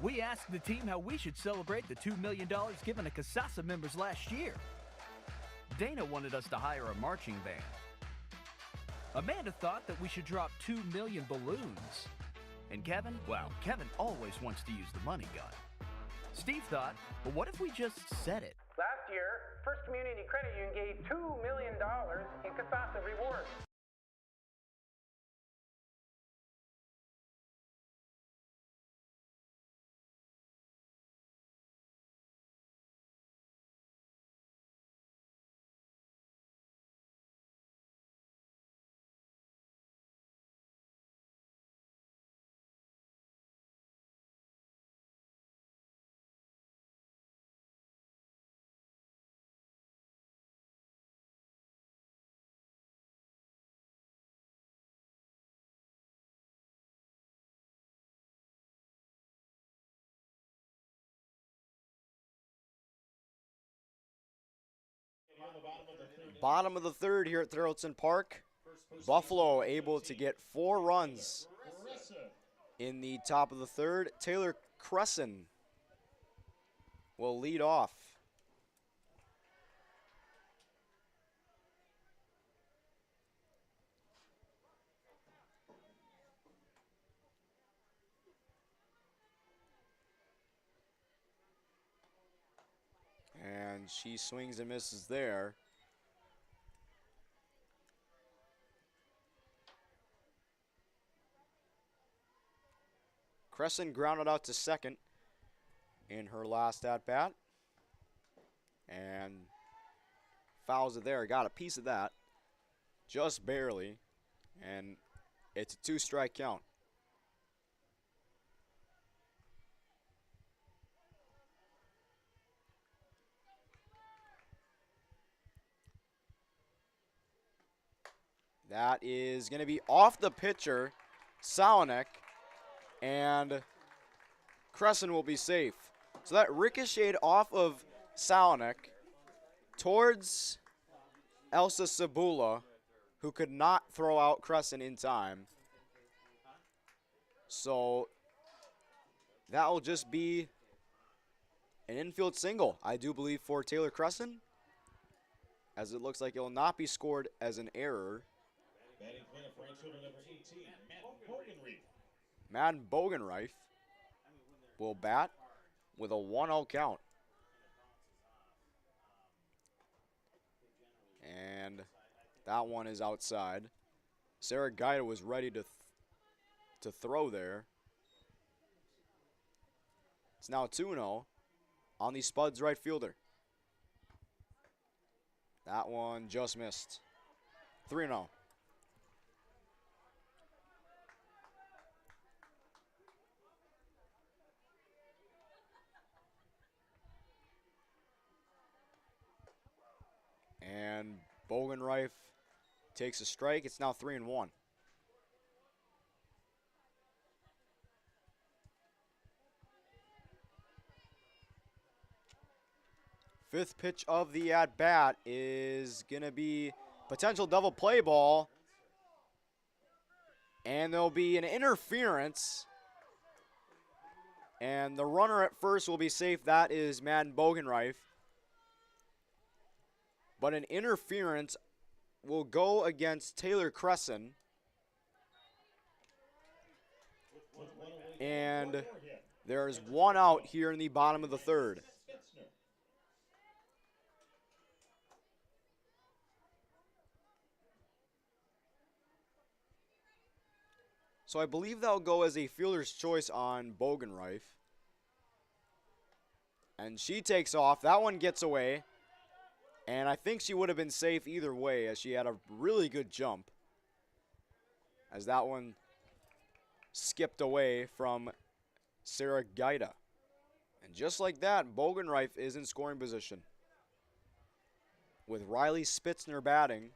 We asked the team how we should celebrate the $2 million given to Casasa members last year. Dana wanted us to hire a marching band. Amanda thought that we should drop 2 million balloons. And Kevin, well, Kevin always wants to use the money gun. Steve thought, well, what if we just said it? Last year, First Community Credit Union gave $2 million in Casasa rewards. Bottom of the third here at Tharaldson Park. Buffalo able to get 4 runs in the top of the third. Taylor Cresson will lead off. And she swings and misses there. Crescent grounded out to second in her last at-bat. And fouls it there. Got a piece of that. Just barely. And it's a 2-strike count. That is going to be off the pitcher, Salonik, and Crescent will be safe. So that ricocheted off of Salonik towards Elsa Sabula, who could not throw out Crescent in time. So that will just be an infield single, I do believe, for Taylor Crescent, as it looks like it will not be scored as an error. Batting cleanup for right fielder number 18, Matt Bogenreef. Madden Bogenreif will bat with a 1-0 count. And that one is outside. Sarah Gaida was ready to throw there. It's now 2-0 on the Spuds right fielder. That one just missed. 3-0. And Bogenreif takes a strike. It's now 3-1. Fifth pitch of the at-bat is going to be potential double play ball. And there'll be an interference. And the runner at first will be safe. That is Madden Bogenreif. But an interference will go against Taylor Crescent. And there's one out here in the bottom of the third. So I believe that'll go as a fielder's choice on Bogenreif. And she takes off. That one gets away. And I think she would have been safe either way, as she had a really good jump. As that one skipped away from Sarah Gaida. And just like that, Bogenreif is in scoring position. With Riley Spitzner batting.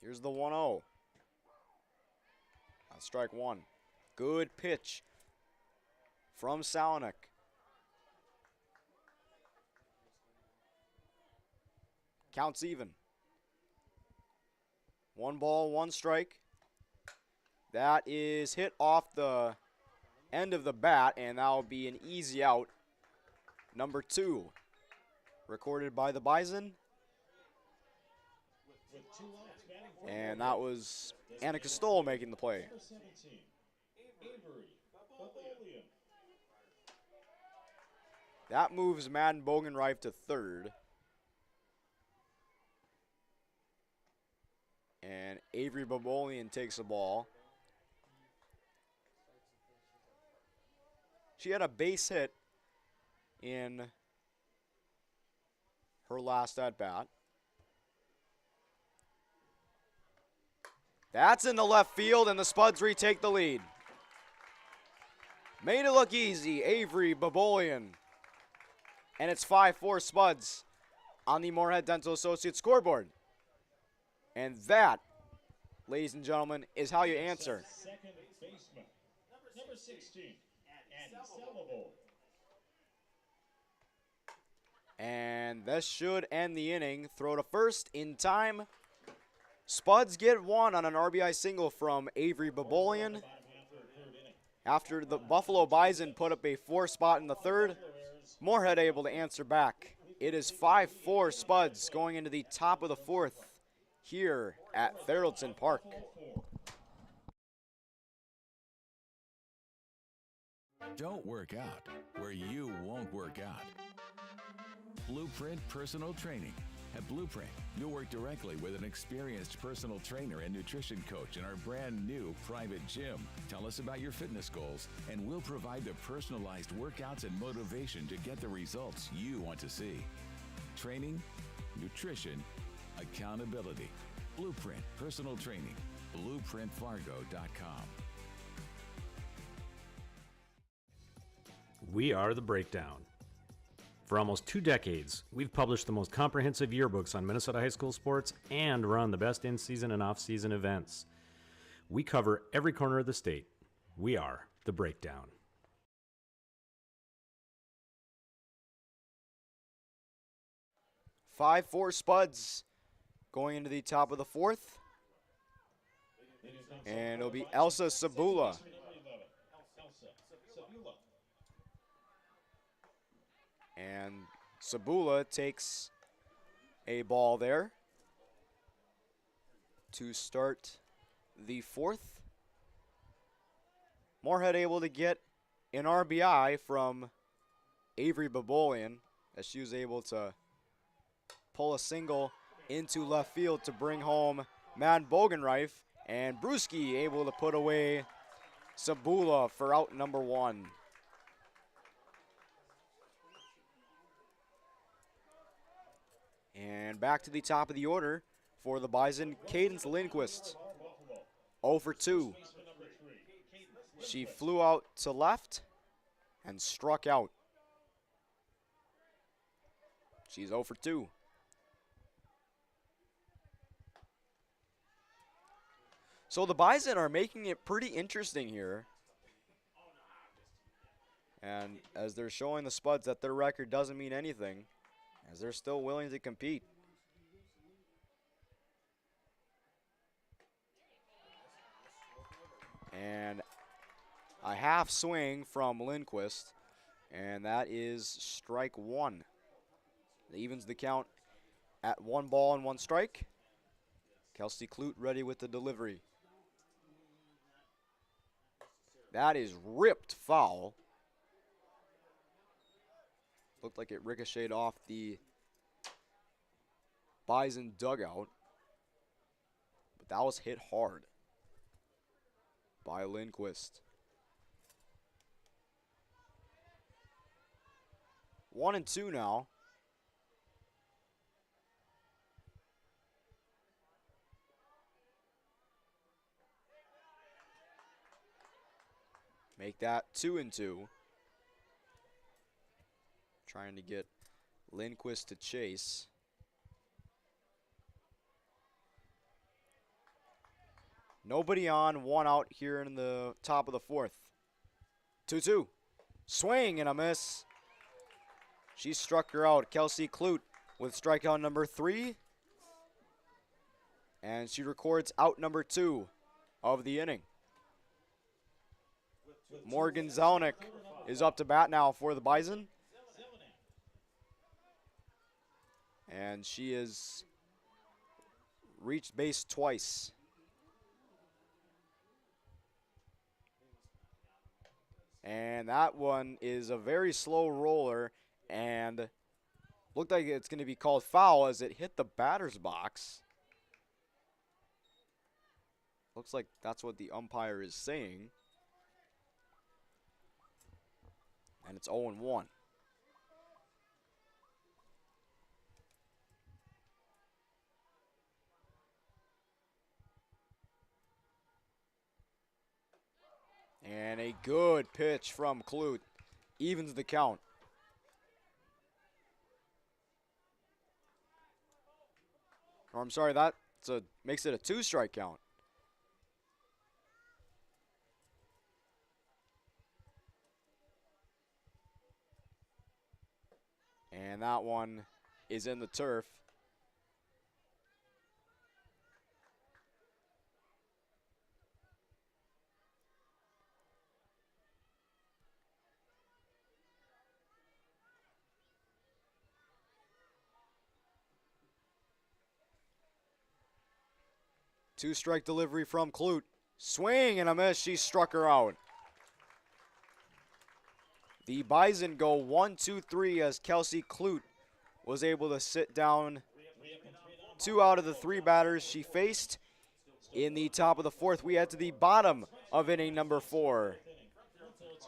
Here's the 1-0. On strike one. Good pitch from Salonik. Counts even. 1 ball, 1 strike. That is hit off the end of the bat, and that will be an easy out. Number 2. Recorded by the Bison. And that was Annika Stoll making the play. That moves Madden Bogenreif to third. And Avery Babolian takes the ball. She had a base hit in her last at-bat. That's in the left field, and the Spuds retake the lead. Made it look easy, Avery Babolian. And it's 5-4 Spuds on the Moorhead Dental Associates scoreboard. And that, ladies and gentlemen, is how you answer. Second baseman, number 16, Andy Salvador. And this should end the inning. Throw to first in time. Spuds get one on an RBI single from Avery Babolian. After the Buffalo Bison put up a 4 spot in the third, Moorhead able to answer back. It is 5-4 Spuds going into the top of the fourth here at Thistleton Park. Don't work out where you won't work out. Blueprint Personal Training. At Blueprint, you'll work directly with an experienced personal trainer and nutrition coach in our brand new private gym. Tell us about your fitness goals, and we'll provide the personalized workouts and motivation to get the results you want to see. Training, nutrition, accountability. Blueprint Personal Training. BlueprintFargo.com. We are The Breakdown. For almost 2 decades, we've published the most comprehensive yearbooks on Minnesota high school sports and run the best in-season and off-season events. We cover every corner of the state. We are The Breakdown. 5-4 Spuds going into the top of the fourth. And it'll be Elsa Sabula. And Sabula takes a ball there to start the fourth. Moorhead able to get an RBI from Avery Babolian as she was able to pull a single into left field to bring home Madden Bogenreif, and Brewski able to put away Sabula for out number 1. And back to the top of the order for the Bison, Cadence Lindquist, 0 for 2. She flew out to left and struck out. She's 0 for 2. So the Bison are making it pretty interesting here. And as they're showing the Spuds that their record doesn't mean anything, as they're still willing to compete. And a half swing from Lindquist, and that is strike 1. It evens the count at 1 ball and 1 strike. Kelsey Clute ready with the delivery. That is ripped foul. Looked like it ricocheted off the Bison dugout, but that was hit hard by Lindquist. 1-2 now. Make that 2-2. Trying to get Lindquist to chase. Nobody on, 1 out here in the top of the fourth. 2-2. Swing and a miss. She struck her out. Kelsey Clute with strikeout number 3. And she records out number 2 of the inning. Morgan Zelnick is up to bat now for the Bison. And she has reached base twice. And that one is a very slow roller, and looked like it's going to be called foul as it hit the batter's box. Looks like that's what the umpire is saying. And it's 0-1. And a good pitch from Clute. Evens the count. Or I'm sorry, makes it a 2-strike count. And that one is in the turf. Two-strike delivery from Clute. Swing and a miss. She struck her out. The Bison go 1-2-3 as Kelsey Clute was able to sit down 2 out of the 3 batters she faced. In the top of the 4th, we head to the bottom of inning number 4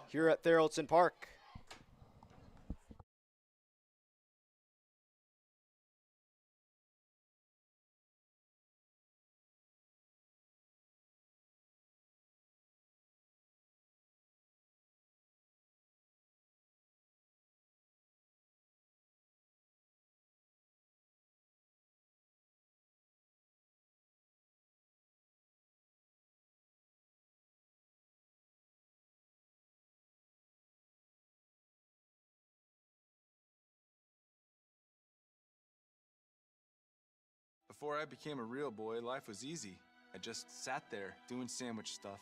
here at Theraldson Park. Before I became a real boy, life was easy. I just sat there doing sandwich stuff.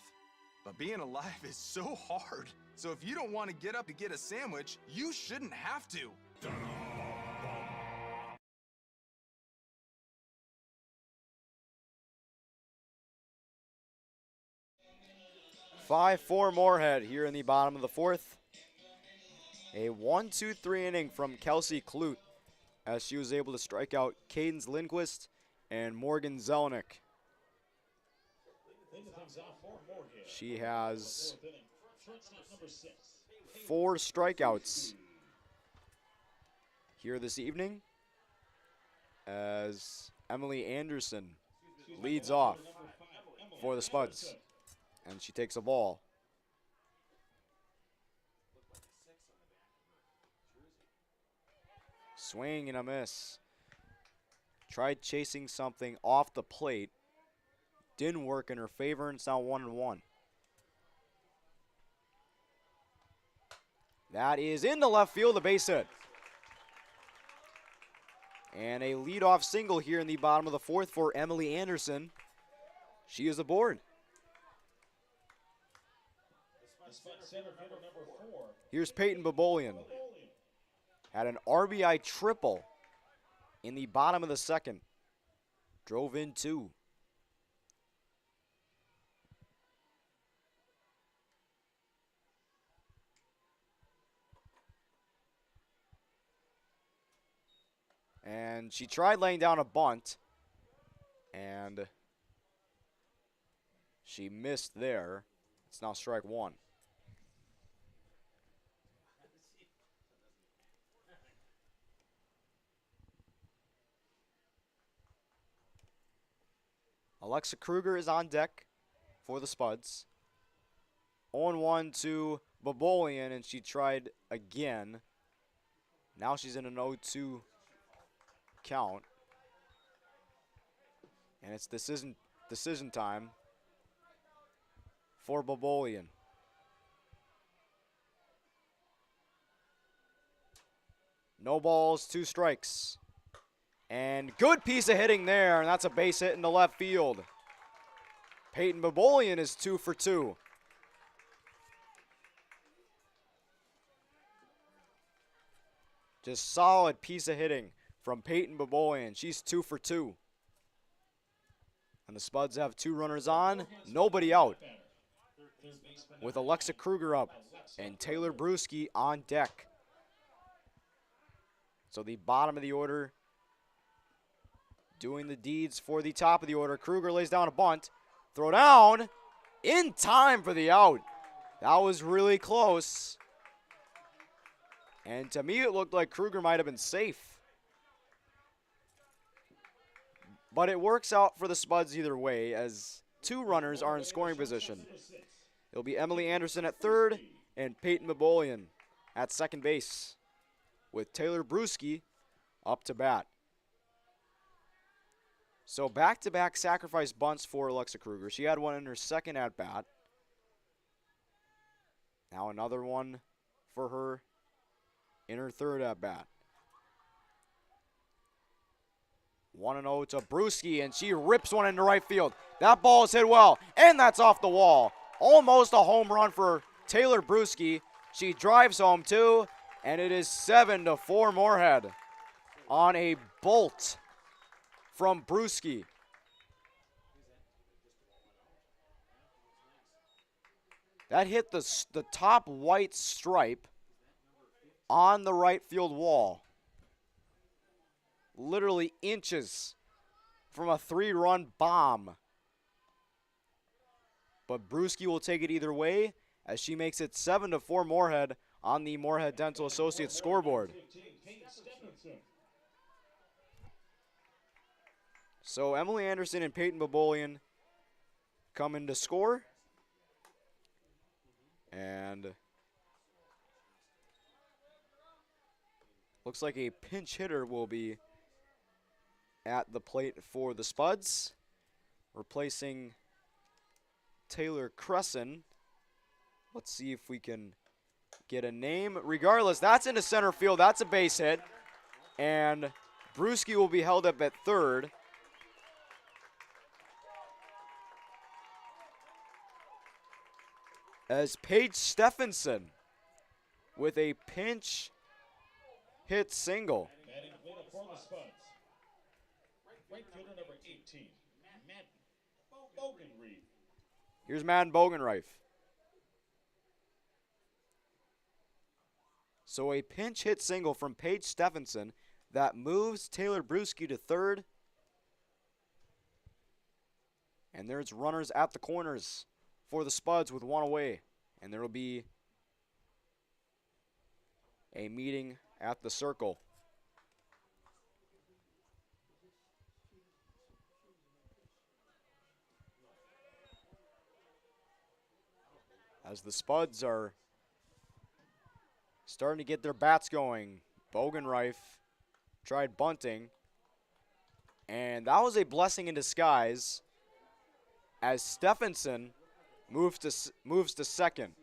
But being alive is so hard. So if you don't want to get up to get a sandwich, you shouldn't have to. 5-4 Moorhead here in the bottom of the 4th. A 1-2-3 inning from Kelsey Clute as she was able to strike out Cadence Lindquist and Morgan Zelnick. She has 4 strikeouts here this evening as Emily Anderson leads off for the Spuds. And she takes a ball. Swing and a miss. Tried chasing something off the plate. Didn't work in her favor, and it's now 1-1. That is into left field, a base hit. And a leadoff single here in the bottom of the 4th for Emily Anderson. She is aboard. Here's Peyton Babolian. Had an RBI triple in the bottom of the 2nd. Drove in 2. And she tried laying down a bunt, and she missed there. It's now strike 1. Alexa Kruger is on deck for the Spuds. 0-1 to Babolian, and she tried again. Now she's in an 0-2 count. And it's decision time for Babolian. No balls, 2 strikes. And good piece of hitting there, and that's a base hit into left field. Peyton Babolian is 2 for 2. Just solid piece of hitting from Peyton Babolian. She's 2 for 2. And the Spuds have 2 runners on, nobody out. With Alexa Kruger up and Taylor Bruschi on deck. So the bottom of the order doing the deeds for the top of the order. Kruger lays down a bunt. Throw down in time for the out. That was really close. And to me, it looked like Kruger might have been safe. But it works out for the Spuds either way, as 2 runners are in scoring position. It'll be Emily Anderson at 3rd and Peyton Babolian at 2nd base, with Taylor Bruschi up to bat. So back-to-back sacrifice bunts for Alexa Kruger. She had one in her 2nd at-bat. Now another one for her in her 3rd at-bat. 1-0 to Bruschi, and she rips one into right field. That ball is hit well, and that's off the wall. Almost a home run for Taylor Bruschi. She drives home too, and it is 7-4 Moorhead on a bolt from Bruschi. That hit the top white stripe on the right field wall. Literally inches from a 3-run bomb. But Brewski will take it either way as she makes it 7-4 Moorhead on the Moorhead Dental Associates scoreboard. So Emily Anderson and Peyton Babolian come in to score. And looks like a pinch hitter will be at the plate for the Spuds, replacing Taylor Crescent. Let's see if we can get a name. Regardless, that's into center field. That's a base hit. And Brewski will be held up at third. As Paige Stephenson with a pinch hit single. Batting cleanup for the Spuds. Right fielder number 18, Madden Bogenreef. Here's Madden Bogenreif. So a pinch hit single from Paige Stephenson that moves Taylor Brewski to third. And there's runners at the corners for the Spuds with one away. And there will be a meeting at the circle. As the Spuds are starting to get their bats going, Bogenreif tried bunting. And that was a blessing in disguise as Stephenson moves to second.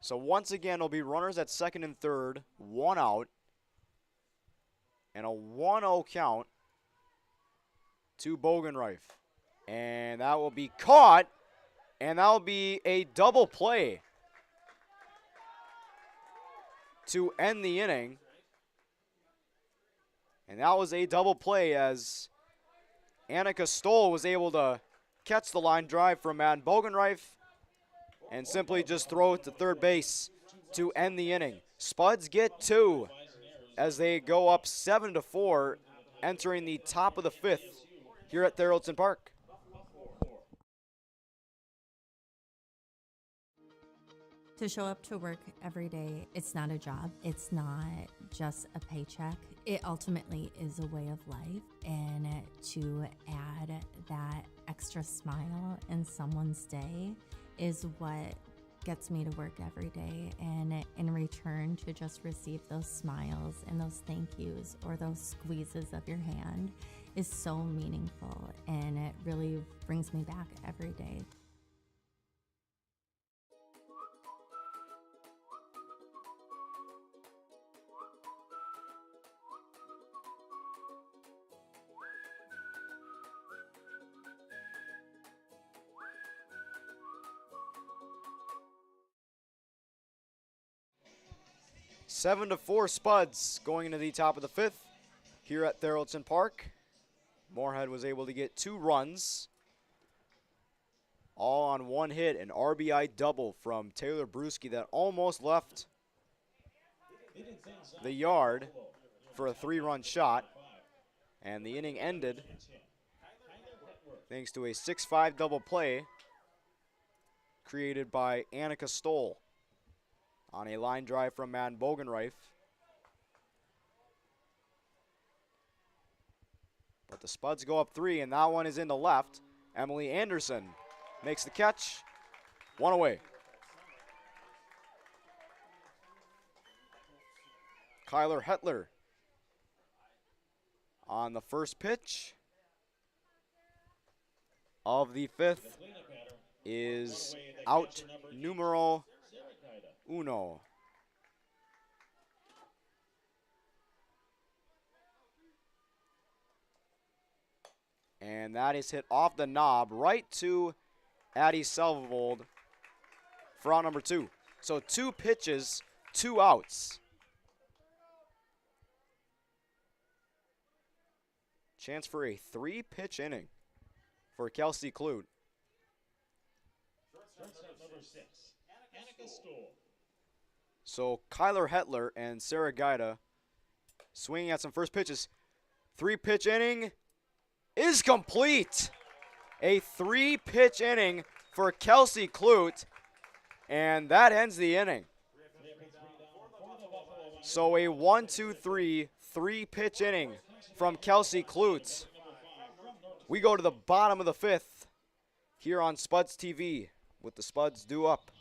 So once again, it'll be runners at second and third, one out, and a 1-0 count to Bogenreif. And that will be caught, and that will be a double play to end the inning. And that was a double play as Annika Stoll was able to catch the line drive from Madden Bogenreif and simply just throw it to third base to end the inning. Spuds get 2 as they go up 7-4, entering the top of the 5th here at Theraldson Park. To show up to work every day, it's not a job. It's not just a paycheck. It ultimately is a way of life. And to add that extra smile in someone's day is what gets me to work every day. And in return, to just receive those smiles and those thank yous or those squeezes of your hand is so meaningful. And it really brings me back every day. Seven to 4 Spuds going into the top of the 5th here at Theraldson Park. Moorhead was able to get 2 runs, all on 1 hit, an RBI double from Taylor Brewski that almost left the yard for a 3-run shot. And the inning ended thanks to a 6-5 double play created by Annika Stoll on a line drive from Madden Bogenreif. But the Spuds go up 3, and that one is in the left. Emily Anderson makes the catch. 1 away. Kyler Hetler on the first pitch of the 5th is out numero 1. And that is hit off the knob right to Addie Selvold for out number 2. So 2 pitches, 2 outs. Chance for a 3-pitch inning for Kelsey Clute. Shortstop number 6, Annika Stoll. So Kyler Hetler and Sarah Gaida swinging at some first pitches. 3-pitch inning is complete. A 3-pitch inning for Kelsey Clute, and that ends the inning. So a 1-2-3 3-pitch inning from Kelsey Clute. We go to the bottom of the 5th here on Spuds TV with the Spuds due up.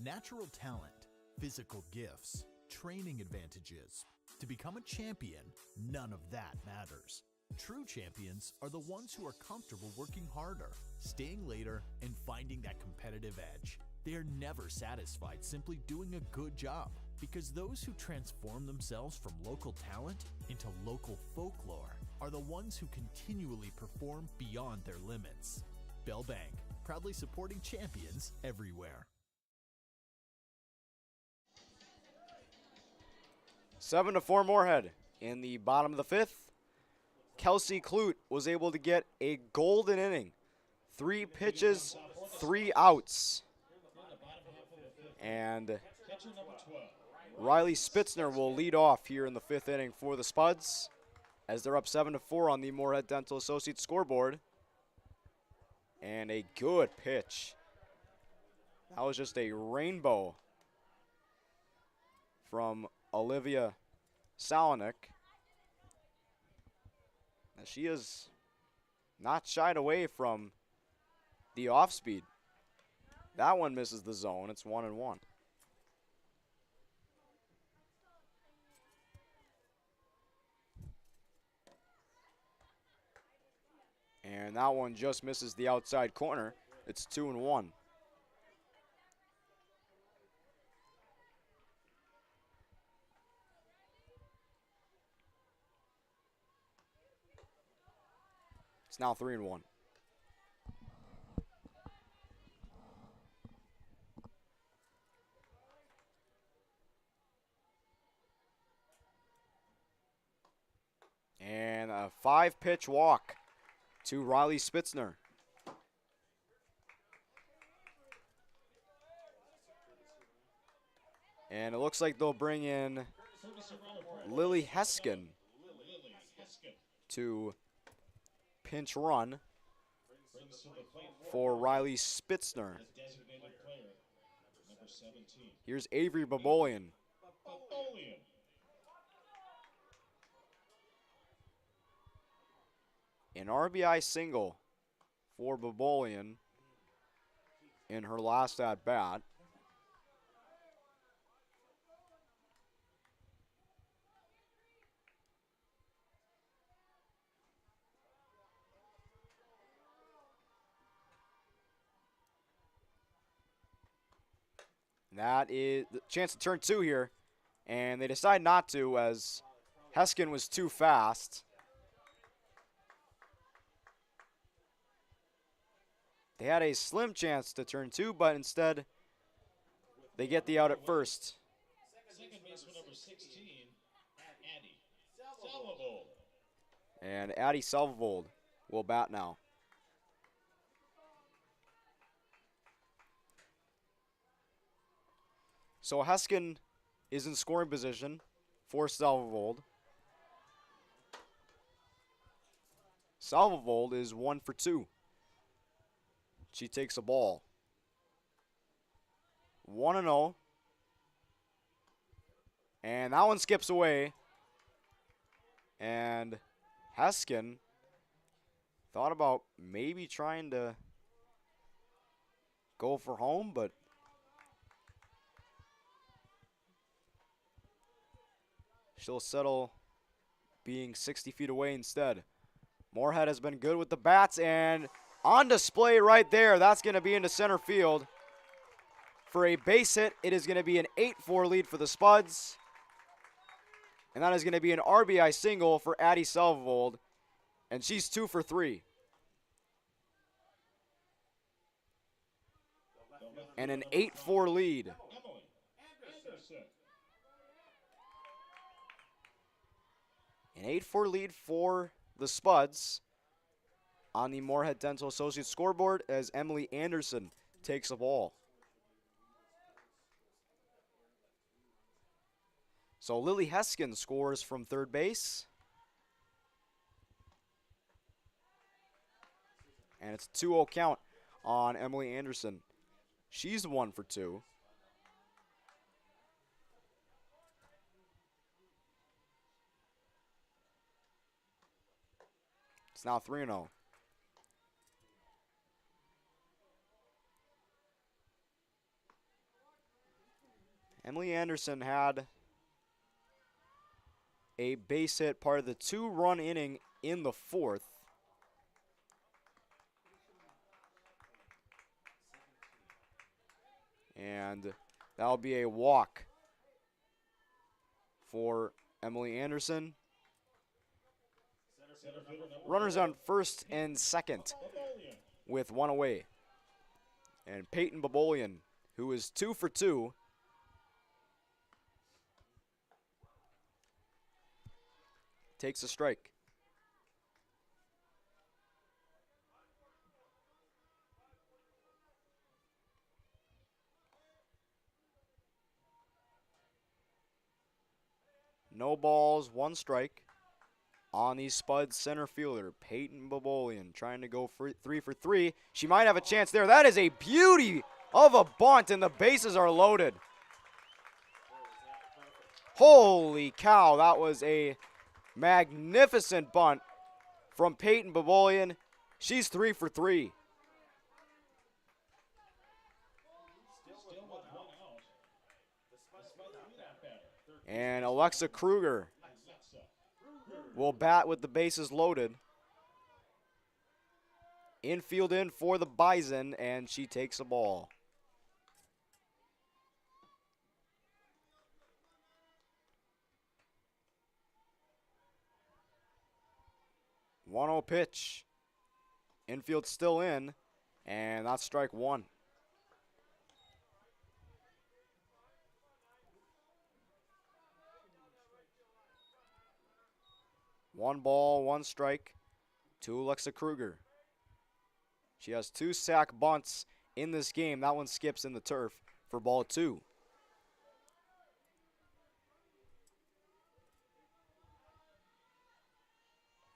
Natural talent, physical gifts, training advantages. To become a champion, none of that matters. True champions are the ones who are comfortable working harder, staying later, and finding that competitive edge. They are never satisfied simply doing a good job, because those who transform themselves from local talent into local folklore are the ones who continually perform beyond their limits. Bell Bank, proudly supporting champions everywhere. 7-4 Moorhead. In the bottom of the 5th, Kelsey Clute was able to get a golden inning. 3 pitches, 3 outs. And Riley Spitzner will lead off here in the 5th inning for the Spuds as they're up 7-4 on the Moorhead Dental Associates scoreboard. And a good pitch. That was just a rainbow from Olivia Salonik. She is not shied away from the off speed. That one misses the zone. It's 1-1. And that one just misses the outside corner. It's 2-1. It's now 3-1. And a 5-pitch walk to Riley Spitzner. And it looks like they'll bring in Lily Heskin to pinch run for Riley Spitzner. Here's Avery Babolian. An RBI single for Babolian in her last at bat. That is the chance to turn 2 here, and they decide not to as Heskin was too fast. They had a slim chance to turn 2, but instead they get the out at first. Second baseman number 16, Addie Salvold. And Addie Salvold will bat now. So Heskin is in scoring position for Salvold. Salvold is 1 for 2. She takes a ball. 1-0. And that one skips away. And Heskin thought about maybe trying to go for home, but she'll settle being 60 feet away instead. Moorhead has been good with the bats, and on display right there, that's going to be into center field. For a base hit, it is going to be an 8-4 lead for the Spuds. And that is going to be an RBI single for Addie Salvold, and she's 2 for 3. and an 8-4 lead. Emily Anderson. An 8-4 lead for the Spuds on the Moorhead Dental Associates scoreboard as Emily Anderson takes the ball. So Lily Heskin scores from third base. And it's a 2-0 count on Emily Anderson. She's 1 for 2. It's now 3-0. Emily Anderson had a base hit part of the 2-run inning in the 4th. And that'll be a walk for Emily Anderson. Runners on first and second with 1 away. And Peyton Babolian, who is 2 for 2, takes a strike. No balls, 1 strike on the Spuds center fielder, Peyton Babolian, trying to go for 3 for 3. She might have a chance there. That is a beauty of a bunt, and the bases are loaded. Holy cow, that was a magnificent bunt from Peyton Babolian. She's 3 for 3. And Alexa Kruger will bat with the bases loaded. Infield in for the Bison, and she takes a ball. One-0 pitch. Infield still in, and that's strike 1. One ball, 1 strike to Alexa Kruger. She has 2 sack bunts in this game. That one skips in the turf for ball 2.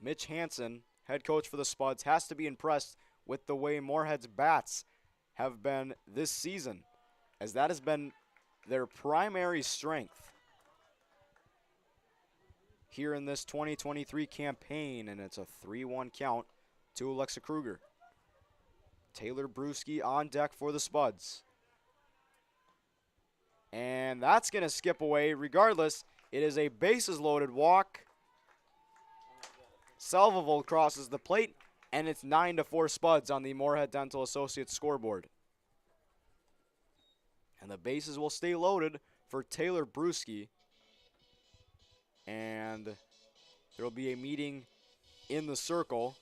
Mitch Hansen, head coach for the Spuds, has to be impressed with the way Moorhead's bats have been this season, as that has been their primary strength here in this 2023 campaign, and it's a 3-1 count to Alexa Kruger. Taylor Brewski on deck for the Spuds. And that's going to skip away. Regardless, it is a bases-loaded walk. Salvovold crosses the plate, and it's 9-4 Spuds on the Moorhead Dental Associates scoreboard. And the bases will stay loaded for Taylor Brewski. And there will be a meeting in the circle.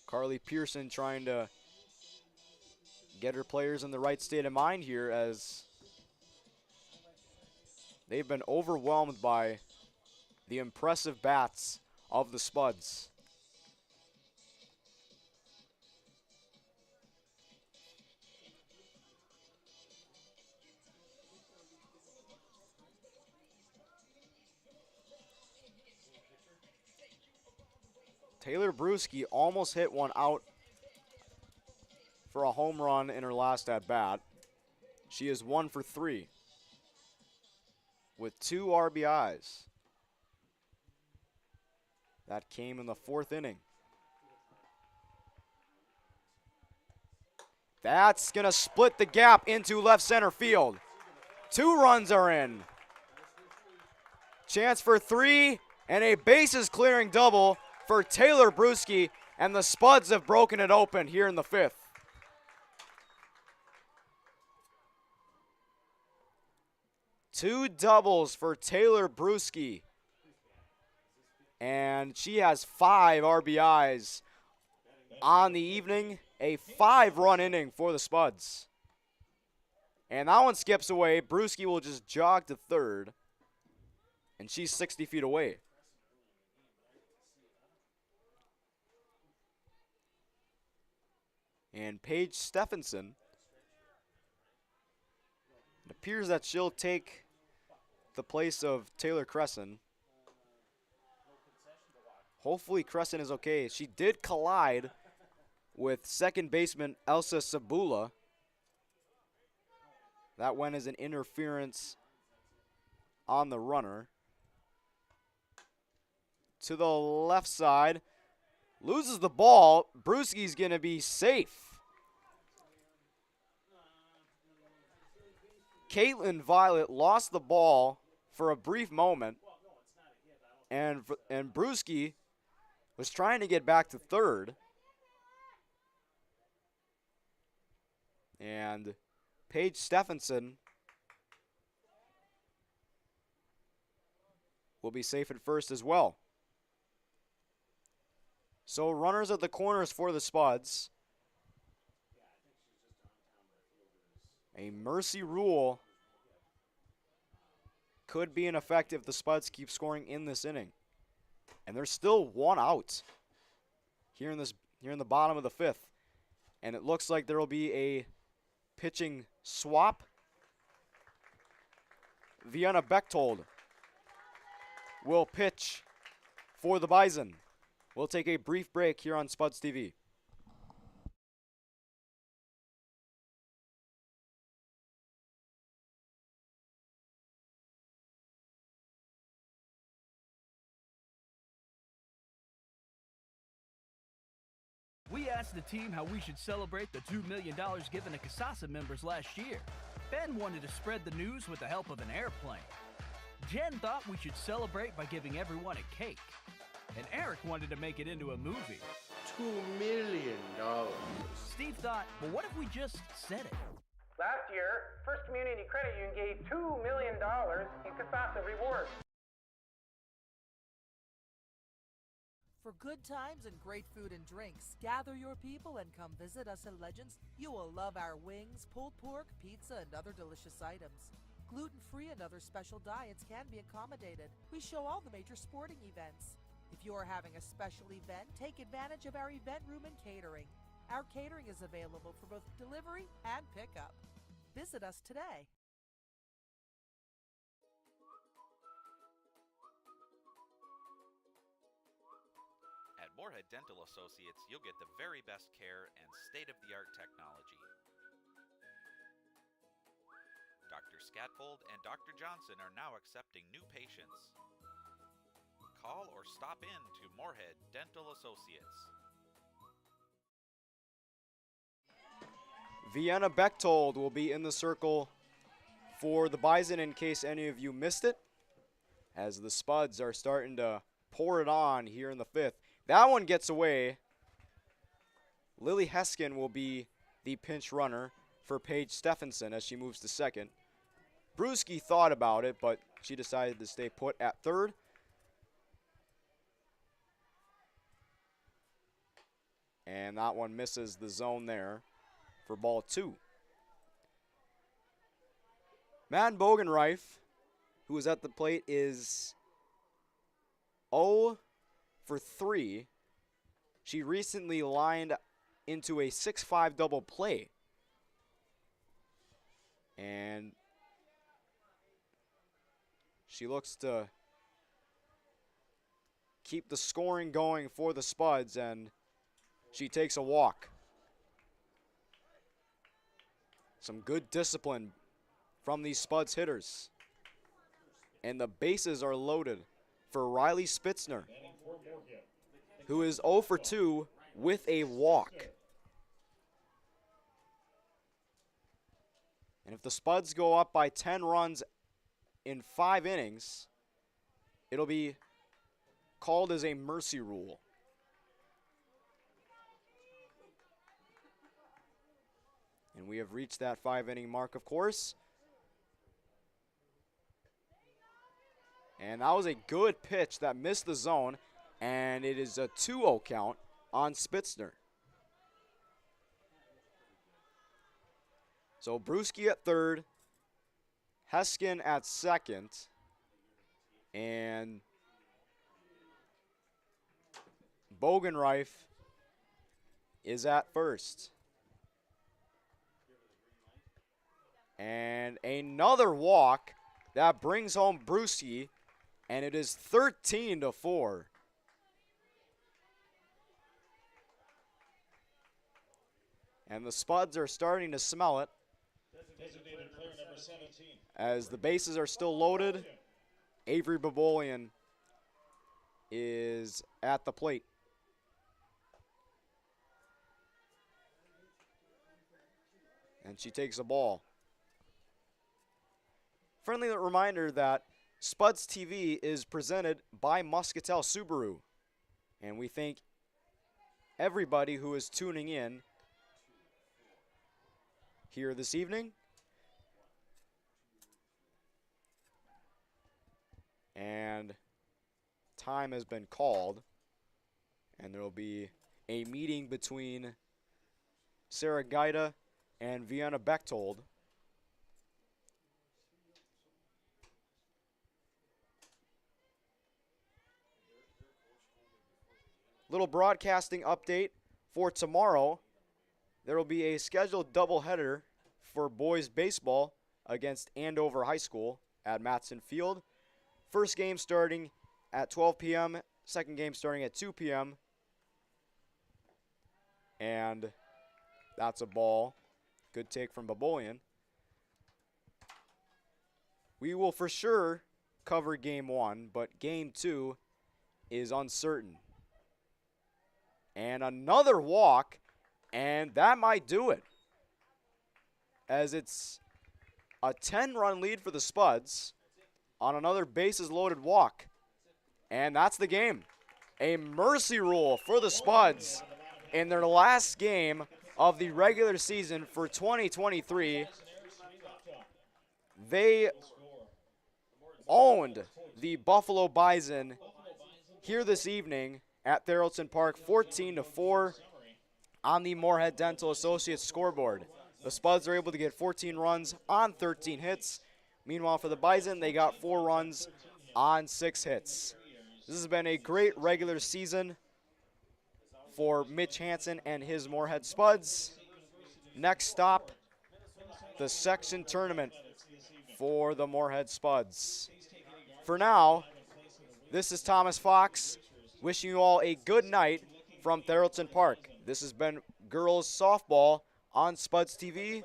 Carly Pearson trying to get her players in the right state of mind here, as they've been overwhelmed by the impressive bats of the Spuds. Taylor Brewski almost hit one out for a home run in her last at-bat. She is 1 for 3 with 2 RBIs. That came in the 4th inning. That's going to split the gap into left center field. 2 runs are in. Chance for 3 and a bases clearing double for Taylor Brewski, and the Spuds have broken it open here in the 5th. Two doubles for Taylor Brewski, and she has 5 RBIs on the evening, a 5-run inning for the Spuds. And that one skips away. Brewski will just jog to third, and she's 60 feet away. And Paige Stephenson, it appears that she'll take the place of Taylor Crescent. Hopefully Crescent is okay. She did collide with second baseman Elsa Sabula. That went as an interference on the runner. To the left side, loses the ball. Brewski's going to be safe. Caitlin Violet lost the ball for a brief moment, and Brewski was trying to get back to third. And Paige Stephenson will be safe at first as well. So runners at the corners for the Spuds. A mercy rule could be in effect if the Spuds keep scoring in this inning. And there's still one out here in the bottom of the fifth. And it looks like there will be a pitching swap. Vienna Bechtold will pitch for the Bison. We'll take a brief break here on Spuds TV. We asked the team how we should celebrate the $2 million given to Casasa members last year. Ben wanted to spread the news with the help of an airplane. Jen thought we should celebrate by giving everyone a cake. And Eric wanted to make it into a movie. $2 million. Steve thought, well, what if we just said it? Last year, First Community Credit Union gave $2 million in Casasa rewards. For good times and great food and drinks, gather your people and come visit us at Legends. You will love our wings, pulled pork, pizza, and other delicious items. Gluten-free and other special diets can be accommodated. We show all the major sporting events. If you are having a special event, take advantage of our event room and catering. Our catering is available for both delivery and pickup. Visit us today. At Moorhead Dental Associates, you'll get the very best care and state-of-the-art technology. Dr. Scatfold and Dr. Johnson are now accepting new patients. Call or stop in to Moorhead Dental Associates. Vienna Bechtold will be in the circle for the Bison in case any of you missed it, as the Spuds are starting to pour it on here in the fifth. That one gets away. Lily Heskin will be the pinch runner for Paige Stephenson as she moves to second. Brewski thought about it, but she decided to stay put at third. And that one misses the zone there for ball 2. Madden Bogenreif, who is at the plate, is 0 for 3. She recently lined into a 6-5 double play. And she looks to keep the scoring going for the Spuds, and she takes a walk. Some good discipline from these Spuds hitters. And the bases are loaded for Riley Spitzner, who is 0 for 2 with a walk. And if the Spuds go up by 10 runs in 5 innings, it'll be called as a mercy rule. And we have reached that 5-inning mark, of course. And that was a good pitch that missed the zone, and it is a 2-0 count on Spitzner. So Brewski at third, Heskin at second, and Bogenreif is at first. And another walk that brings home Brewski, and it is 13-4. And the Spuds are starting to smell it. Designated player number 17. As the bases are still loaded, Avery Babolian is at the plate. And she takes a ball. Friendly reminder that Spuds TV is presented by Muscatel Subaru. And we thank everybody who is tuning in here this evening. And time has been called. And there will be a meeting between Sarah Gaida and Vienna Bechtold. Little broadcasting update for tomorrow. There will be a scheduled doubleheader for boys baseball against Andover High School at Matson Field. First game starting at 12 p.m., second game starting at 2 p.m. And that's a ball. Good take from Babolian. We will for sure cover game 1, but game 2 is uncertain. And another walk, and that might do it. As it's a 10-run lead for the Spuds on another bases-loaded walk. And that's the game. A mercy rule for the Spuds in their last game of the regular season for 2023. They owned the Buffalo Bison here this evening at Therrelton Park, 14-4 on the Moorhead Dental Associates scoreboard. The Spuds are able to get 14 runs on 13 hits. Meanwhile, for the Bison, they got 4 runs on 6 hits. This has been a great regular season for Mitch Hansen and his Moorhead Spuds. Next stop, the section tournament for the Moorhead Spuds. For now, this is Thomas Fox wishing you all a good night from Therrelton Park. This has been girls softball on Spuds TV.